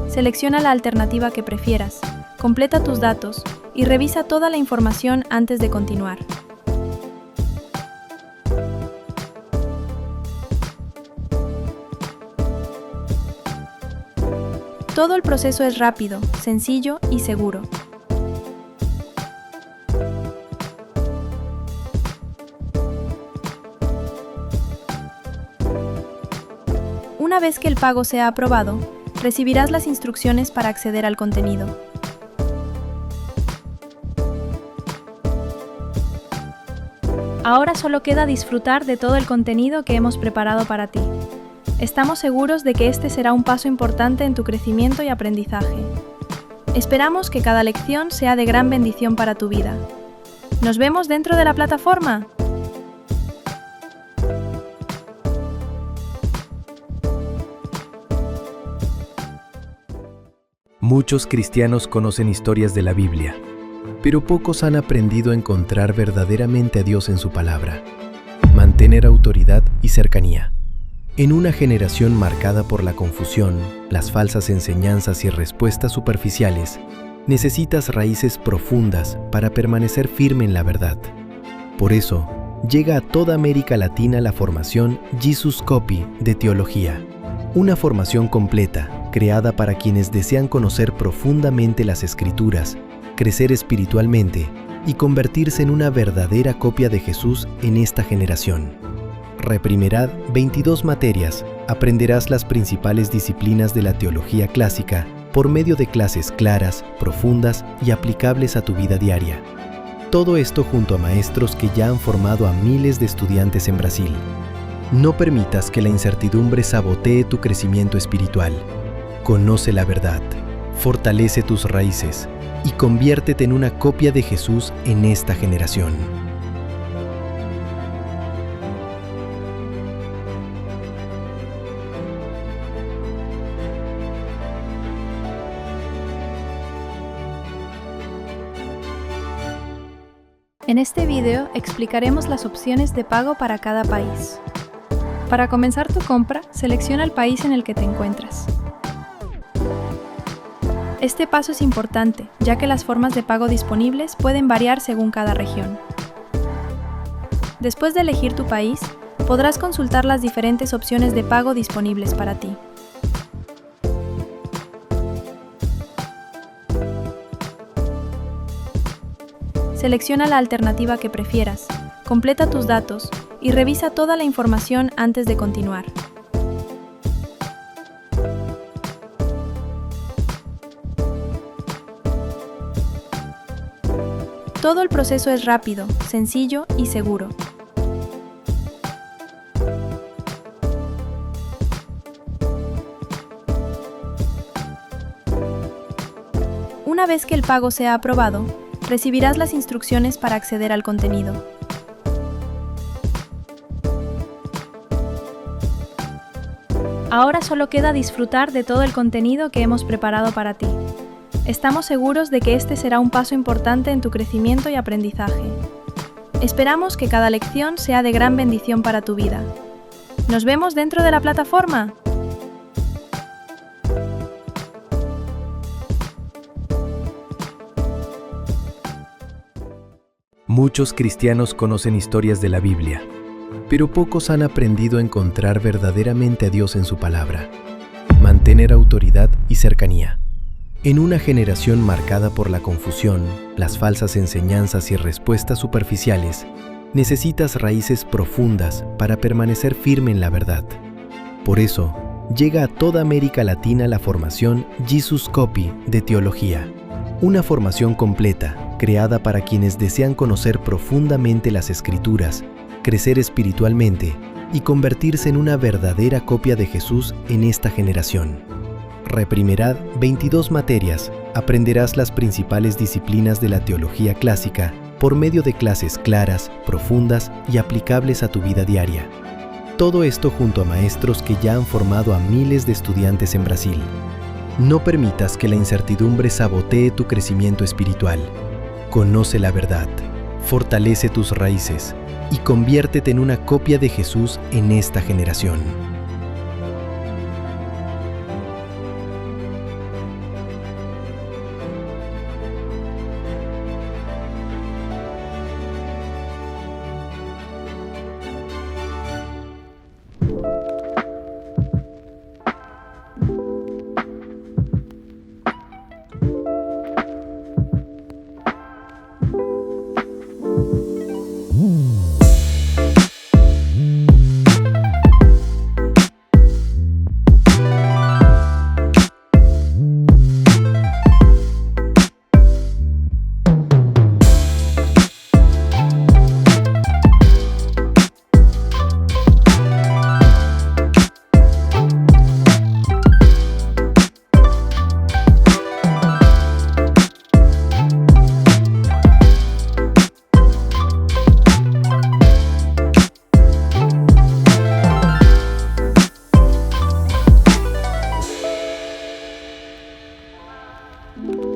Selecciona la alternativa que prefieras, completa tus datos y revisa toda la información antes de continuar. Todo el proceso es rápido, sencillo y seguro. Una vez que el pago sea aprobado, recibirás las instrucciones para acceder al contenido. Ahora solo queda disfrutar de todo el contenido que hemos preparado para ti. Estamos seguros de que este será un paso importante en tu crecimiento y aprendizaje. Esperamos que cada lección sea de gran bendición para tu vida. ¿Nos vemos dentro de la plataforma? Muchos cristianos conocen historias de la Biblia, pero pocos han aprendido a encontrar verdaderamente a Dios en su palabra, mantener autoridad y cercanía. En una generación marcada por la confusión, las falsas enseñanzas y respuestas superficiales, necesitas raíces profundas para permanecer firme en la verdad. Por eso, llega a toda América Latina la formación Jesus Copy de Teología, una formación completa creada para quienes desean conocer profundamente las Escrituras, crecer espiritualmente y convertirse en una verdadera copia de Jesús en esta generación. Reprimerad 22 materias, aprenderás las principales disciplinas de la teología clásica por medio de clases claras, profundas y aplicables a tu vida diaria. Todo esto junto a maestros que ya han formado a miles de estudiantes en Brasil. No permitas que la incertidumbre sabotee tu crecimiento espiritual. Conoce la verdad, fortalece tus raíces y conviértete en una copia de Jesús en esta generación. En este video explicaremos las opciones de pago para cada país. Para comenzar tu compra, selecciona el país en el que te encuentras. Este paso es importante, ya que las formas de pago disponibles pueden variar según cada región. Después de elegir tu país, podrás consultar las diferentes opciones de pago disponibles para ti. Selecciona la alternativa que prefieras, completa tus datos y revisa toda la información antes de continuar. Todo el proceso es rápido, sencillo y seguro. Una vez que el pago sea aprobado, recibirás las instrucciones para acceder al contenido. Ahora solo queda disfrutar de todo el contenido que hemos preparado para ti. Estamos seguros de que este será un paso importante en tu crecimiento y aprendizaje. Esperamos que cada lección sea de gran bendición para tu vida. ¿Nos vemos dentro de la plataforma? Muchos cristianos conocen historias de la Biblia, pero pocos han aprendido a encontrar verdaderamente a Dios en su palabra, mantener autoridad y cercanía. En una generación marcada por la confusión, las falsas enseñanzas y respuestas superficiales, necesitas raíces profundas para permanecer firme en la verdad. Por eso, llega a toda América Latina la formación Jesus Copy de Teología, una formación completa creada para quienes desean conocer profundamente las Escrituras, crecer espiritualmente y convertirse en una verdadera copia de Jesús en esta generación. Reprimerad 22 materias, aprenderás las principales disciplinas de la teología clásica por medio de clases claras, profundas y aplicables a tu vida diaria. Todo esto junto a maestros que ya han formado a miles de estudiantes en Brasil. No permitas que la incertidumbre sabotee tu crecimiento espiritual. Conoce la verdad, fortalece tus raíces y conviértete en una copia de Jesús en esta generación. Chao.